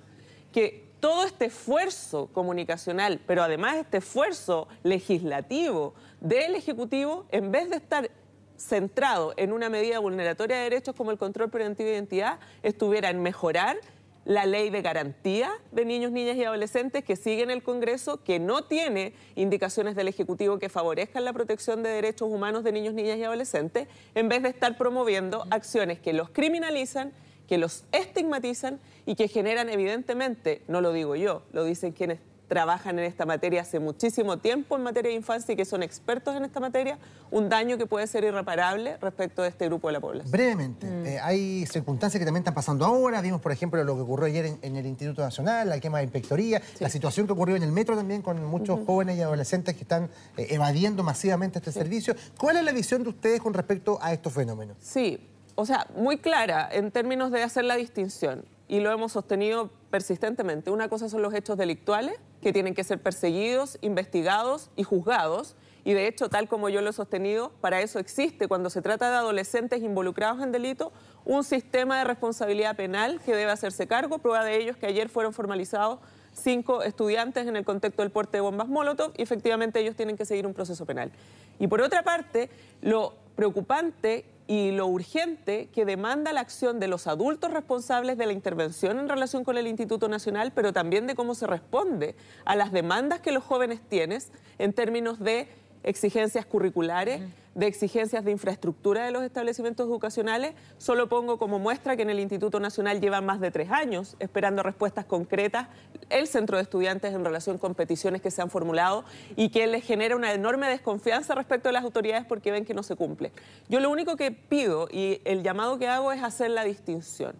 que todo este esfuerzo comunicacional, pero además este esfuerzo legislativo del Ejecutivo, en vez de estar centrado en una medida vulneratoria de derechos como el control preventivo de identidad, estuviera en mejorar la ley de garantía de niños, niñas y adolescentes que sigue en el Congreso, que no tiene indicaciones del Ejecutivo que favorezcan la protección de derechos humanos de niños, niñas y adolescentes, en vez de estar promoviendo acciones que los criminalizan, que los estigmatizan y que generan evidentemente, no lo digo yo, lo dicen quienes trabajan en esta materia hace muchísimo tiempo en materia de infancia y que son expertos en esta materia, un daño que puede ser irreparable respecto de este grupo de la población. Brevemente, hay circunstancias que también están pasando ahora. Vimos, por ejemplo, lo que ocurrió ayer en el Instituto Nacional, la quema de inspectoría, la situación que ocurrió en el metro también con muchos jóvenes y adolescentes que están evadiendo masivamente este servicio. ¿Cuál es la visión de ustedes con respecto a estos fenómenos? Sí, o sea, muy clara en términos de hacer la distinción, y lo hemos sostenido persistentemente. Una cosa son los hechos delictuales, que tienen que ser perseguidos, investigados y juzgados, y de hecho, tal como yo lo he sostenido, para eso existe, cuando se trata de adolescentes involucrados en delito, un sistema de responsabilidad penal que debe hacerse cargo. Prueba de ello es que ayer fueron formalizados 5 estudiantes en el contexto del porte de bombas Molotov y efectivamente ellos tienen que seguir un proceso penal. Y por otra parte, lo preocupante y lo urgente que demanda la acción de los adultos responsables de la intervención en relación con el Instituto Nacional, pero también de cómo se responde a las demandas que los jóvenes tienen en términos de exigencias curriculares, de exigencias de infraestructura de los establecimientos educacionales. Solo pongo como muestra que en el Instituto Nacional llevan más de 3 años esperando respuestas concretas el Centro de Estudiantes en relación con peticiones que se han formulado y que les genera una enorme desconfianza respecto de las autoridades porque ven que no se cumple. Yo lo único que pido y el llamado que hago es hacer la distinción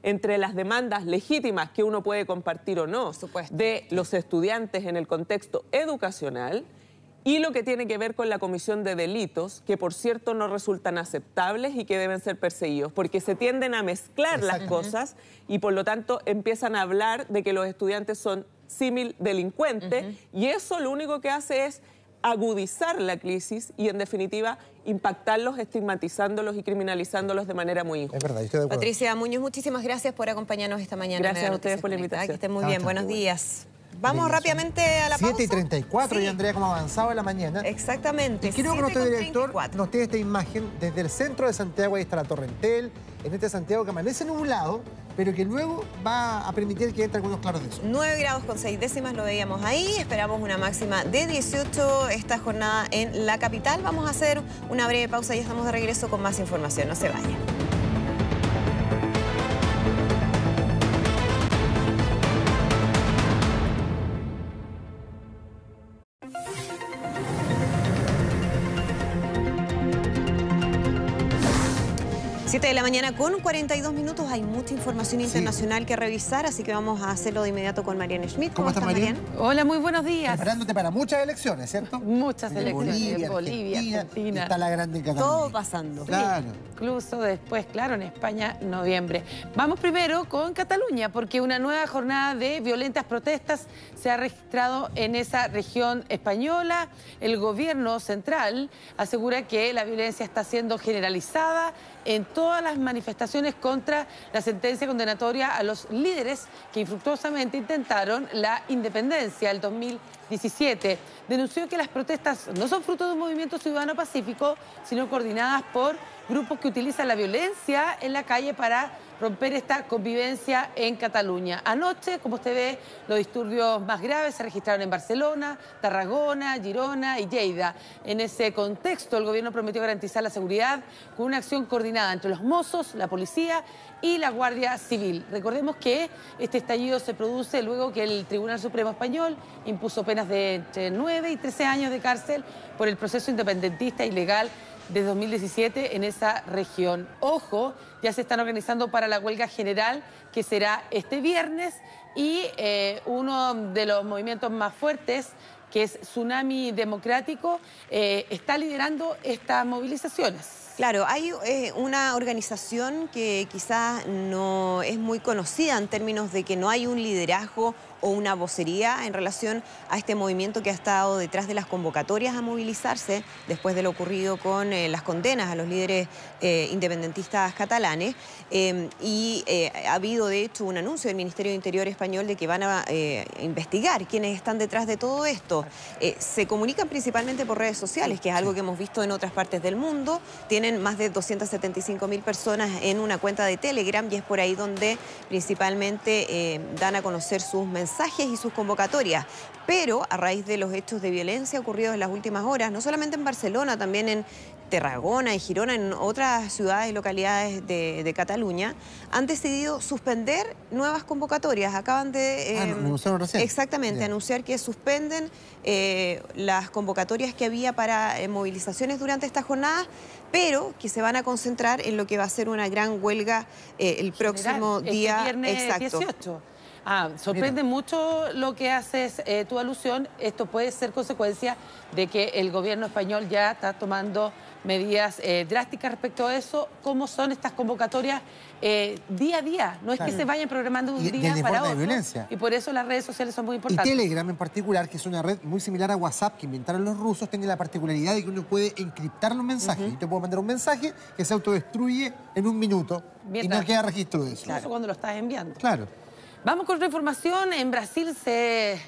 entre las demandas legítimas que uno puede compartir o no de los estudiantes en el contexto educacional y lo que tiene que ver con la comisión de delitos, que por cierto no resultan aceptables y que deben ser perseguidos, porque se tienden a mezclar las cosas y por lo tanto empiezan a hablar de que los estudiantes son símil delincuentes y eso lo único que hace es agudizar la crisis y en definitiva impactarlos, estigmatizándolos y criminalizándolos de manera muy injusta. Es verdad, estoy de acuerdo. Patricia Muñoz, muchísimas gracias por acompañarnos esta mañana. Gracias a ustedes por la invitación. Que estén muy bien, buenos días. Vamos rápidamente a la pausa. 7:34 y Andrea, como avanzaba la mañana. Exactamente. Y quiero que nuestro director nos tiene esta imagen desde el centro de Santiago. Ahí está la Torre Entel, en este Santiago que amanece nublado, pero que luego va a permitir que entre algunos claros de sol. 9 grados con 6 décimas, lo veíamos ahí. Esperamos una máxima de 18 esta jornada en la capital. Vamos a hacer una breve pausa y estamos de regreso con más información. No se vayan. De la mañana con 42 minutos. Hay mucha información internacional que revisar, así que vamos a hacerlo de inmediato con Mariana Schmidt. ¿Cómo estás, Mariana? Hola, muy buenos días. Preparándote para muchas elecciones, ¿cierto? Muchas elecciones. Bolivia, Argentina. Está la grande en Cataluña. Todo pasando. Claro. Incluso después, claro, en España, noviembre. Vamos primero con Cataluña, porque una nueva jornada de violentas protestas se ha registrado en esa región española. El gobierno central asegura que la violencia está siendo generalizada en todas las manifestaciones contra la sentencia condenatoria a los líderes que infructuosamente intentaron la independencia el 2017. Denunció que las protestas no son fruto de un movimiento ciudadano pacífico, sino coordinadas por grupos que utilizan la violencia en la calle para romper esta convivencia en Cataluña. Anoche, como usted ve, los disturbios más graves se registraron en Barcelona, Tarragona, Girona y Lleida. En ese contexto, el gobierno prometió garantizar la seguridad con una acción coordinada entre los mozos, la policía y la Guardia Civil. Recordemos que este estallido se produce luego que el Tribunal Supremo Español impuso penas de entre 9 y 13 años de cárcel por el proceso independentista ilegal de 2017 en esa región. Ojo, ya se están organizando para la huelga general que será este viernes y uno de los movimientos más fuertes, que es Tsunami Democrático, está liderando estas movilizaciones. Claro, hay una organización que quizás no es muy conocida en términos de que no hay un liderazgo o una vocería en relación a este movimiento que ha estado detrás de las convocatorias a movilizarse después de lo ocurrido con las condenas a los líderes independentistas catalanes. Ha habido, de hecho, un anuncio del Ministerio de Interior español de que van a investigar quiénes están detrás de todo esto. Se comunican principalmente por redes sociales, que es algo que hemos visto en otras partes del mundo. Tienen más de 275.000 personas en una cuenta de Telegram y es por ahí donde principalmente dan a conocer sus mensajes y sus convocatorias. Pero a raíz de los hechos de violencia ocurridos en las últimas horas, no solamente en Barcelona, también en Tarragona, en Girona, en otras ciudades y localidades de Cataluña, han decidido suspender nuevas convocatorias. Acaban de anunciaron recién. Exactamente, anunciar que suspenden las convocatorias que había para movilizaciones durante estas jornadas, pero que se van a concentrar en lo que va a ser una gran huelga el próximo día. Viernes 18. Sorprende mucho lo que haces tu alusión. Esto puede ser consecuencia de que el gobierno español ya está tomando medidas drásticas respecto a eso. ¿Cómo son estas convocatorias día a día? No es que se vayan programando de un día para otro. Violencia. Y por eso las redes sociales son muy importantes. Y Telegram en particular, que es una red muy similar a WhatsApp que inventaron los rusos, tiene la particularidad de que uno puede encriptar los mensajes. Yo te puedo mandar un mensaje que se autodestruye en un minuto y no queda registro de eso. Incluso cuando lo estás enviando. Claro. Vamos con otra información. En Brasil se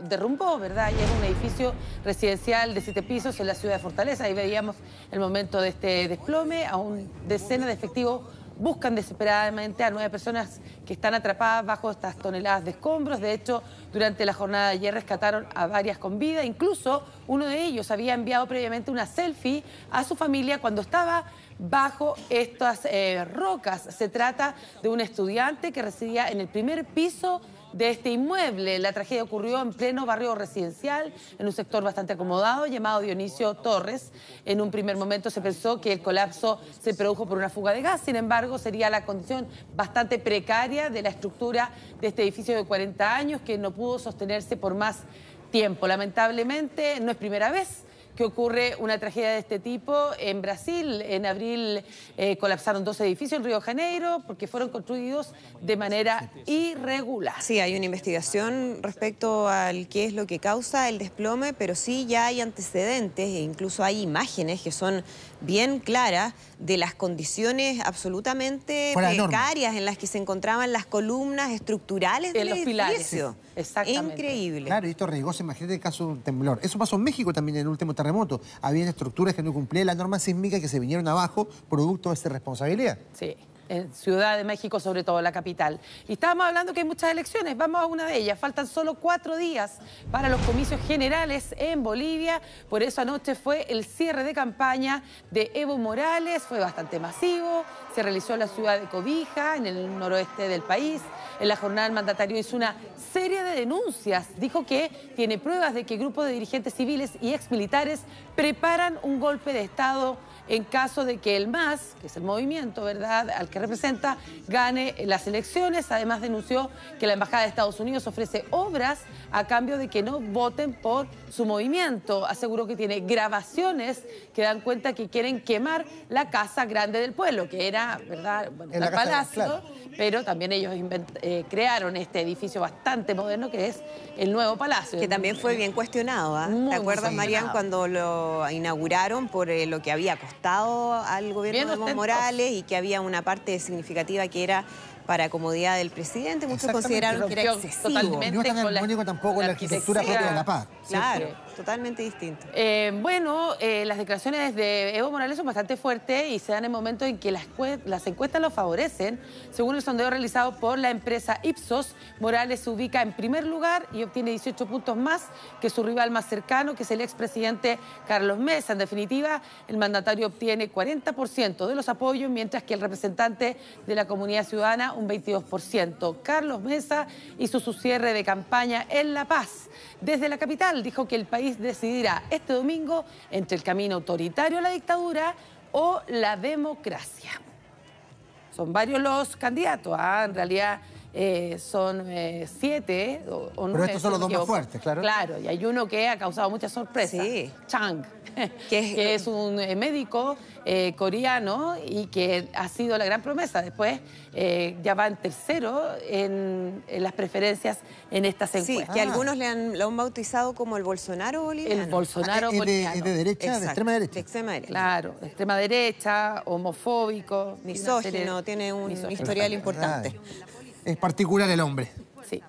derrumbó, ¿verdad? Y es un edificio residencial de 7 pisos en la ciudad de Fortaleza. Ahí veíamos el momento de este desplome. Aún decenas de efectivos buscan desesperadamente a 9 personas que están atrapadas bajo estas toneladas de escombros. De hecho, durante la jornada de ayer rescataron a varias con vida. Incluso uno de ellos había enviado previamente una selfie a su familia cuando estaba bajo estas rocas. Se trata de un estudiante que residía en el primer piso de este inmueble. La tragedia ocurrió en pleno barrio residencial, en un sector bastante acomodado llamado Dionisio Torres. En un primer momento se pensó que el colapso se produjo por una fuga de gas, sin embargo, sería la condición bastante precaria de la estructura de este edificio de 40 años que no pudo sostenerse por más tiempo. Lamentablemente, no es primera vez que ocurre una tragedia de este tipo en Brasil. En abril colapsaron 2 edificios en Río de Janeiro porque fueron construidos de manera irregular. Sí, hay una investigación respecto al qué es lo que causa el desplome, pero sí ya hay antecedentes e incluso hay imágenes que son bien claras de las condiciones absolutamente precarias en las que se encontraban las columnas estructurales del edificio. Pilares, exactamente. Increíble. Claro, y esto riesgoso, imagínate el caso de un temblor. Eso pasó en México también en el último terremoto. Habían estructuras que no cumplían la norma sísmica que se vinieron abajo producto de esa responsabilidad. Sí. En Ciudad de México, sobre todo la capital. Y estábamos hablando que hay muchas elecciones, vamos a una de ellas. Faltan solo 4 días para los comicios generales en Bolivia. Por eso anoche fue el cierre de campaña de Evo Morales, fue bastante masivo. Se realizó en la ciudad de Cobija, en el noroeste del país. En la jornada el mandatario hizo una serie de denuncias. Dijo que tiene pruebas de que grupos de dirigentes civiles y exmilitares preparan un golpe de Estado en caso de que el MAS, que es el movimiento, ¿verdad?, al que representa, gane las elecciones. Además denunció que la Embajada de Estados Unidos ofrece obras a cambio de que no voten por su movimiento. Aseguró que tiene grabaciones que dan cuenta que quieren quemar la Casa Grande del Pueblo, que era, ¿verdad?, bueno, el palacio, claro. Pero también ellos crearon este edificio bastante moderno que es el nuevo palacio. Que también fue bien cuestionado, ¿eh? ¿Te acuerdas, Marian, cuando lo inauguraron por lo que había costado al gobierno de Evo Morales y que había una parte significativa que era para comodidad del presidente? Muchos consideraron que era excesivo. No es tan armónico tampoco la arquitectura propia de La Paz. Claro. Totalmente distinto. Las declaraciones de Evo Morales son bastante fuertes y se dan en momentos en que las encuestas lo favorecen. Según el sondeo realizado por la empresa Ipsos, Morales se ubica en primer lugar y obtiene 18 puntos más que su rival más cercano, que es el expresidente Carlos Mesa. En definitiva, el mandatario obtiene 40% de los apoyos, mientras que el representante de la comunidad ciudadana un 22%. Carlos Mesa hizo su cierre de campaña en La Paz. Desde la capital dijo que el país decidirá este domingo entre el camino autoritario a la dictadura o la democracia. Son varios los candidatos, en realidad son 7 o 9. Pero estos son los dos más fuertes, claro. Claro, y hay uno que ha causado mucha sorpresa, Chang, que es un médico coreano y que ha sido la gran promesa. Después ya va en tercero en las preferencias en estas encuestas. Sí, que algunos lo han bautizado como el Bolsonaro boliviano. El Bolsonaro boliviano. ¿Es de derecha? Exacto. ¿De extrema derecha? De extrema derecha. Claro, de extrema derecha, homofóbico. Misógino, tiene un historial importante. Es particular el hombre. Sí.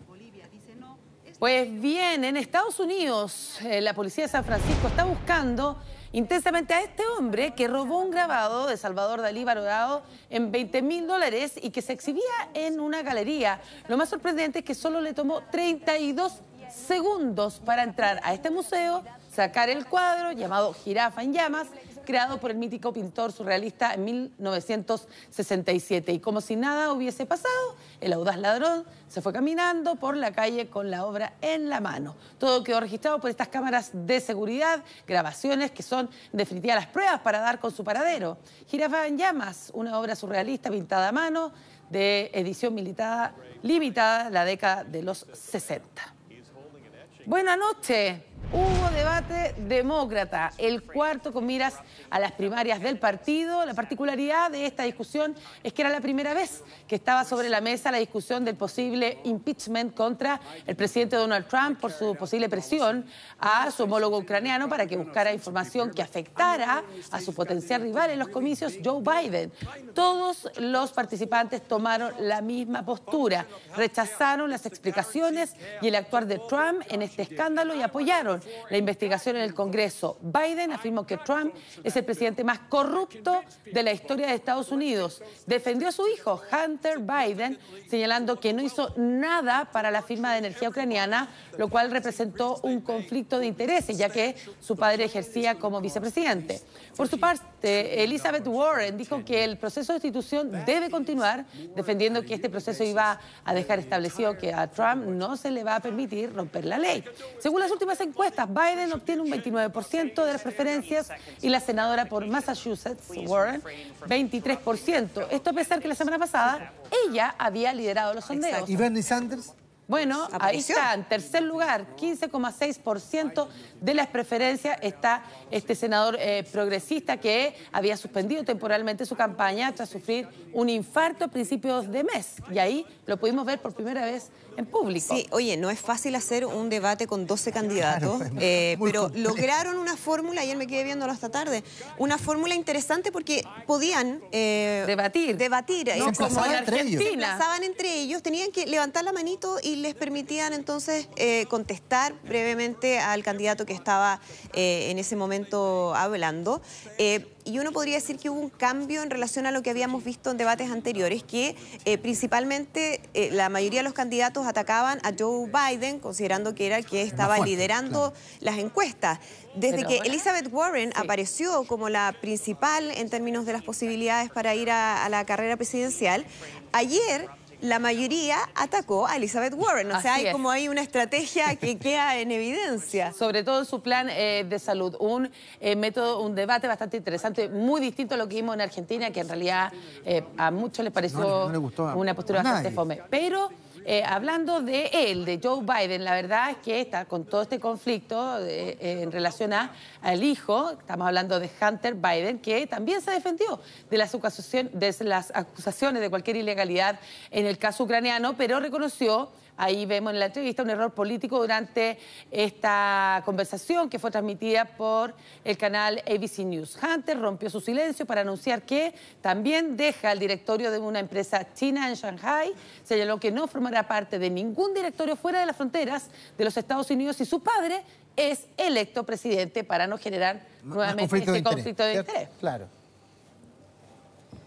Pues bien, en Estados Unidos, la policía de San Francisco está buscando intensamente a este hombre que robó un grabado de Salvador Dalí valorado en $20.000 y que se exhibía en una galería. Lo más sorprendente es que solo le tomó 32 segundos para entrar a este museo, sacar el cuadro llamado Jirafa en Llamas, creado por el mítico pintor surrealista en 1967. Y como si nada hubiese pasado, el audaz ladrón se fue caminando por la calle con la obra en la mano. Todo quedó registrado por estas cámaras de seguridad, grabaciones que son, en definitiva, las pruebas para dar con su paradero. Jirafa en Llamas, una obra surrealista pintada a mano de edición limitada, la década de los 60. Buenas noches. Hubo debate demócrata, el cuarto con miras a las primarias del partido. La particularidad de esta discusión es que era la primera vez que estaba sobre la mesa la discusión del posible impeachment contra el presidente Donald Trump por su posible presión a su homólogo ucraniano para que buscara información que afectara a su potencial rival en los comicios, Joe Biden. Todos los participantes tomaron la misma postura, rechazaron las explicaciones y el actuar de Trump en este escándalo y apoyaron la investigación en el Congreso. Biden afirmó que Trump es el presidente más corrupto de la historia de Estados Unidos. Defendió a su hijo, Hunter Biden, señalando que no hizo nada para la firma de energía ucraniana, lo cual representó un conflicto de intereses, ya que su padre ejercía como vicepresidente. Por su parte, Elizabeth Warren dijo que el proceso de destitución debe continuar, defendiendo que este proceso iba a dejar establecido que a Trump no se le va a permitir romper la ley. Según las últimas encuestas, Biden obtiene un 29% de las preferencias y la senadora por Massachusetts, Warren, 23%. Esto a pesar que la semana pasada ella había liderado los sondeos. ¿Y Bernie Sanders? Bueno, ahí está, en tercer lugar, 15,6% de las preferencias está este senador progresista que había suspendido temporalmente su campaña tras sufrir un infarto a principios de mes. Y ahí lo pudimos ver por primera vez en público. Sí, oye, no es fácil hacer un debate con 12 candidatos, claro, pero lograron una fórmula, ayer me quedé viéndolo hasta tarde, una fórmula interesante porque podían debatir. No, se emplazaban entre ellos, tenían que levantar la manito y les permitían entonces contestar brevemente al candidato que estaba en ese momento hablando. Y uno podría decir que hubo un cambio en relación a lo que habíamos visto en debates anteriores, que principalmente la mayoría de los candidatos atacaban a Joe Biden, considerando que era el que estaba liderando las encuestas. Desde que Elizabeth Warren apareció como la principal en términos de las posibilidades para ir a la carrera presidencial, ayer la mayoría atacó a Elizabeth Warren. O sea, hay una estrategia que queda en evidencia. Sobre todo en su plan de salud. Un método, un debate bastante interesante, muy distinto a lo que vimos en Argentina, que en realidad a muchos les pareció una postura bastante fome. Pero hablando de él, de Joe Biden, la verdad es que está con todo este conflicto en relación al hijo, estamos hablando de Hunter Biden, que también se defendió de las acusaciones de cualquier ilegalidad en el caso ucraniano, pero reconoció, ahí vemos en la entrevista, un error político durante esta conversación que fue transmitida por el canal ABC News. Hunter rompió su silencio para anunciar que también deja el directorio de una empresa china en Shanghai. Señaló que no formará parte de ningún directorio fuera de las fronteras de los Estados Unidos y su padre es electo presidente para no generar nuevamente este conflicto de interés. Claro.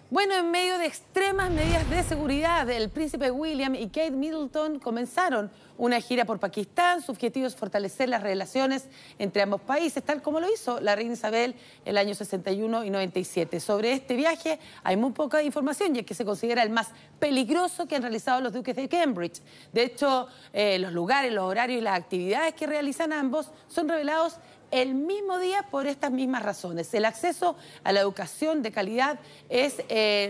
Bueno, en medio de extremas medidas de seguridad, el príncipe William y Kate Middleton comenzaron una gira por Pakistán. Su objetivo es fortalecer las relaciones entre ambos países, tal como lo hizo la reina Isabel en el año 61 y 97. Sobre este viaje hay muy poca información, ya que se considera el más peligroso que han realizado los duques de Cambridge. De hecho, los lugares, los horarios y las actividades que realizan ambos son revelados el mismo día por estas mismas razones. El acceso a la educación de calidad es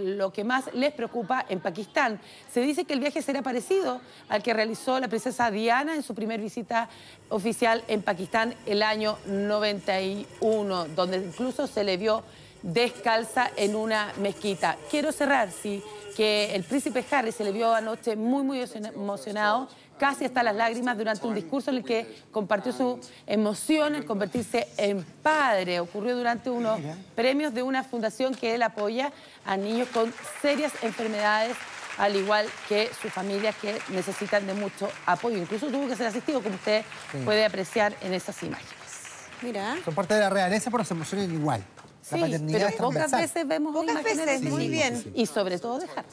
lo que más les preocupa en Pakistán. Se dice que el viaje será parecido al que realizó la princesa Diana en su primera visita oficial en Pakistán el año 91, donde incluso se le vio descalza en una mezquita. Quiero cerrar, sí, que el príncipe Harry se le vio anoche muy emocionado, casi hasta las lágrimas, durante un discurso en el que compartió su emoción en convertirse en padre. Ocurrió durante unos premios de una fundación que él apoya a niños con serias enfermedades, al igual que sus familias que necesitan de mucho apoyo. Incluso tuvo que ser asistido, como usted puede apreciar en esas imágenes. Mira. Son parte de la realeza, pero se emocionan igual. Sí, pero pocas veces vemos imágenes muy bien. Y sobre todo de Harry.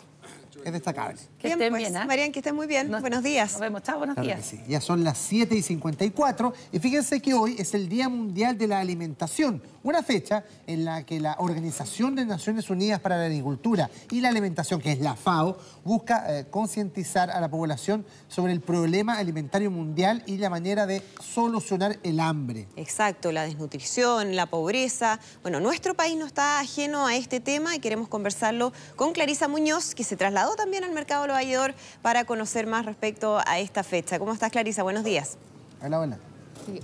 Es destacable. Que estén bien, ¿eh? Marian, que estén muy bien. Buenos días. Nos vemos. Chao, buenos días. Sí. Ya son las 7:54 y fíjense que hoy es el Día Mundial de la Alimentación, una fecha en la que la Organización de Naciones Unidas para la Agricultura y la Alimentación, que es la FAO, busca concientizar a la población sobre el problema alimentario mundial y la manera de solucionar el hambre. Exacto, la desnutrición, la pobreza. Bueno, nuestro país no está ajeno a este tema y queremos conversarlo con Clarisa Muñoz, que se trasladó también al Mercado Lo Valledor para conocer más respecto a esta fecha. ¿Cómo estás, Clarisa? Buenos días. Hola, hola.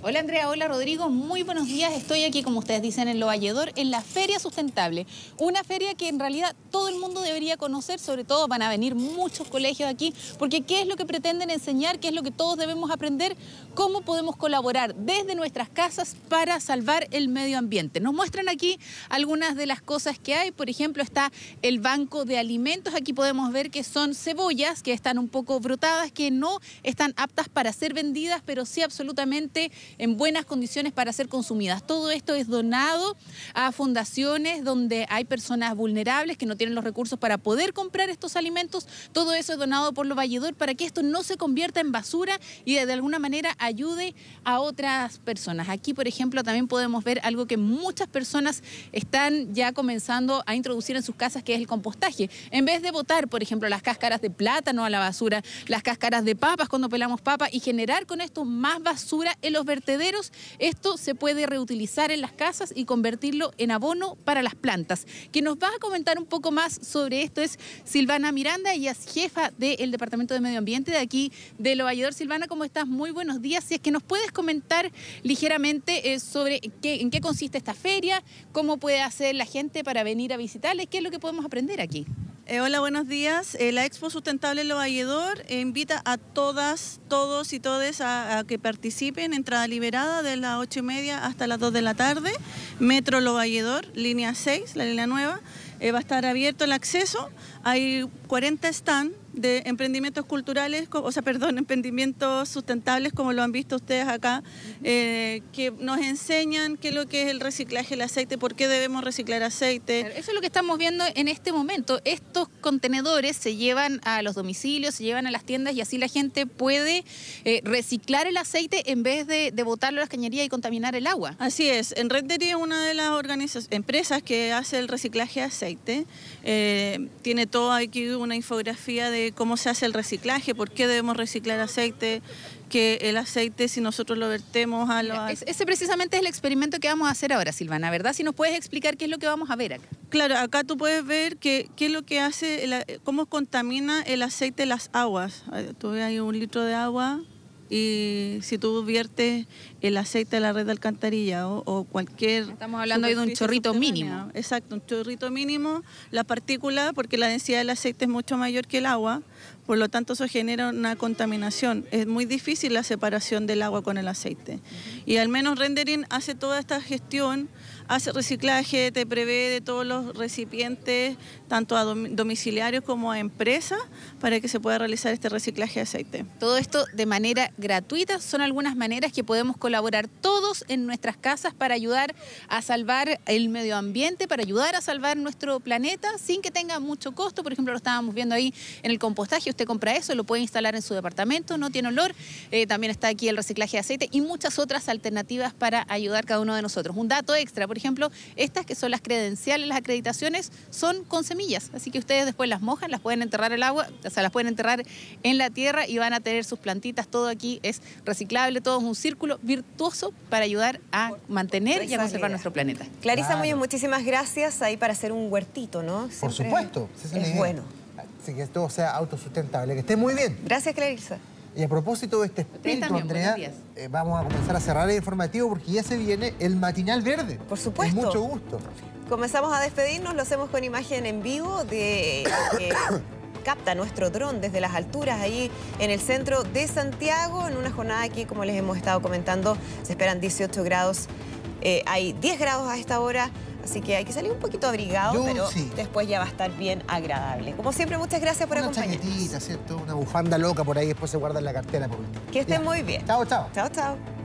Hola Andrea, hola Rodrigo, muy buenos días. Estoy aquí, como ustedes dicen, en Lo Valledor, en la Feria Sustentable. Una feria que en realidad todo el mundo debería conocer, sobre todo van a venir muchos colegios aquí, porque ¿qué es lo que pretenden enseñar? ¿Qué es lo que todos debemos aprender? ¿Cómo podemos colaborar desde nuestras casas para salvar el medio ambiente? Nos muestran aquí algunas de las cosas que hay. Por ejemplo, está el banco de alimentos. Aquí podemos ver que son cebollas que están un poco brotadas, que no están aptas para ser vendidas, pero sí absolutamente en buenas condiciones para ser consumidas. Todo esto es donado a fundaciones donde hay personas vulnerables que no tienen los recursos para poder comprar estos alimentos. Todo eso es donado por Lo Valledor para que esto no se convierta en basura y de alguna manera ayude a otras personas. Aquí, por ejemplo, también podemos ver algo que muchas personas están ya comenzando a introducir en sus casas, que es el compostaje. En vez de botar, por ejemplo, las cáscaras de plátano a la basura, las cáscaras de papas cuando pelamos papas y generar con esto más basura en los vertederos, esto se puede reutilizar en las casas y convertirlo en abono para las plantas. Quien nos va a comentar un poco más sobre esto es Silvana Miranda, ella es jefa del Departamento de Medio Ambiente de aquí de Lo Valledor. Silvana, ¿cómo estás? Muy buenos días. Si es que nos puedes comentar ligeramente sobre en qué consiste esta feria, cómo puede hacer la gente para venir a visitarles, qué es lo que podemos aprender aquí. Hola, buenos días. La Expo Sustentable Lo Valledor invita a todas, todos y todes a que participen. Entrada liberada de las 8:30 hasta las 2 de la tarde. Metro Lo Valledor, línea 6, la línea nueva. Va a estar abierto el acceso. Hay 40 stands de emprendimientos culturales, emprendimientos sustentables, como lo han visto ustedes acá, que nos enseñan qué es lo que es el reciclaje del aceite, por qué debemos reciclar aceite. Eso es lo que estamos viendo en este momento. Estos contenedores se llevan a los domicilios, se llevan a las tiendas y así la gente puede reciclar el aceite en vez de botarlo a las cañerías y contaminar el agua. Así es. En Rendería es una de las empresas que hace el reciclaje de aceite. Tiene todo aquí una infografía de cómo se hace el reciclaje, por qué debemos reciclar aceite, que el aceite, si nosotros lo vertemos a lo... Ese precisamente es el experimento que vamos a hacer ahora, Silvana, ¿verdad? Si nos puedes explicar qué es lo que vamos a ver acá. Claro, acá tú puedes ver qué es lo que hace, cómo contamina el aceite las aguas. Tú ves ahí 1 litro de agua y si tú viertes el aceite a la red de alcantarilla o cualquier... Estamos hablando ahí de un chorrito mínimo. Exacto, un chorrito mínimo. La partícula, porque la densidad del aceite es mucho mayor que el agua, por lo tanto eso genera una contaminación. Es muy difícil la separación del agua con el aceite. Y al menos Rendering hace toda esta gestión, hace reciclaje, te prevé de todos los recipientes, tanto a domiciliarios como a empresas, para que se pueda realizar este reciclaje de aceite. Todo esto de manera gratuita, son algunas maneras que podemos colaborar todos en nuestras casas para ayudar a salvar el medio ambiente, para ayudar a salvar nuestro planeta sin que tenga mucho costo. Por ejemplo, lo estábamos viendo ahí en el compostaje, usted compra eso, lo puede instalar en su departamento, no tiene olor. También está aquí el reciclaje de aceite y muchas otras alternativas para ayudar cada uno de nosotros. Un dato extra, por ejemplo, estas que son las credenciales, las acreditaciones, son con semillas, así que ustedes después las mojan, las pueden enterrar al agua, o sea, las pueden enterrar en la tierra y van a tener sus plantitas. Todo aquí es reciclable, todo es un círculo virtuoso para ayudar a mantener y a conservar nuestro planeta. Clarisa Muñoz, muchísimas gracias ahí para hacer un huertito, ¿no? Siempre por supuesto. Es bueno. Así que todo sea autosustentable. Que esté muy bien. Gracias, Clarisa. Y a propósito de este espíritu, Andrea, vamos a comenzar a cerrar el informativo porque ya se viene el matinal verde. Por supuesto. Con mucho gusto. Comenzamos a despedirnos, lo hacemos con imagen en vivo de capta nuestro dron desde las alturas ahí en el centro de Santiago, en una jornada aquí, como les hemos estado comentando, se esperan 18 grados, hay 10 grados a esta hora, así que hay que salir un poquito abrigado, pero después ya va a estar bien agradable. Como siempre, muchas gracias por acompañarnos. Una chaquetita, ¿cierto? Una bufanda loca por ahí, después se guarda en la cartera por último. Que estén muy bien. Chao, chao. Chao, chao.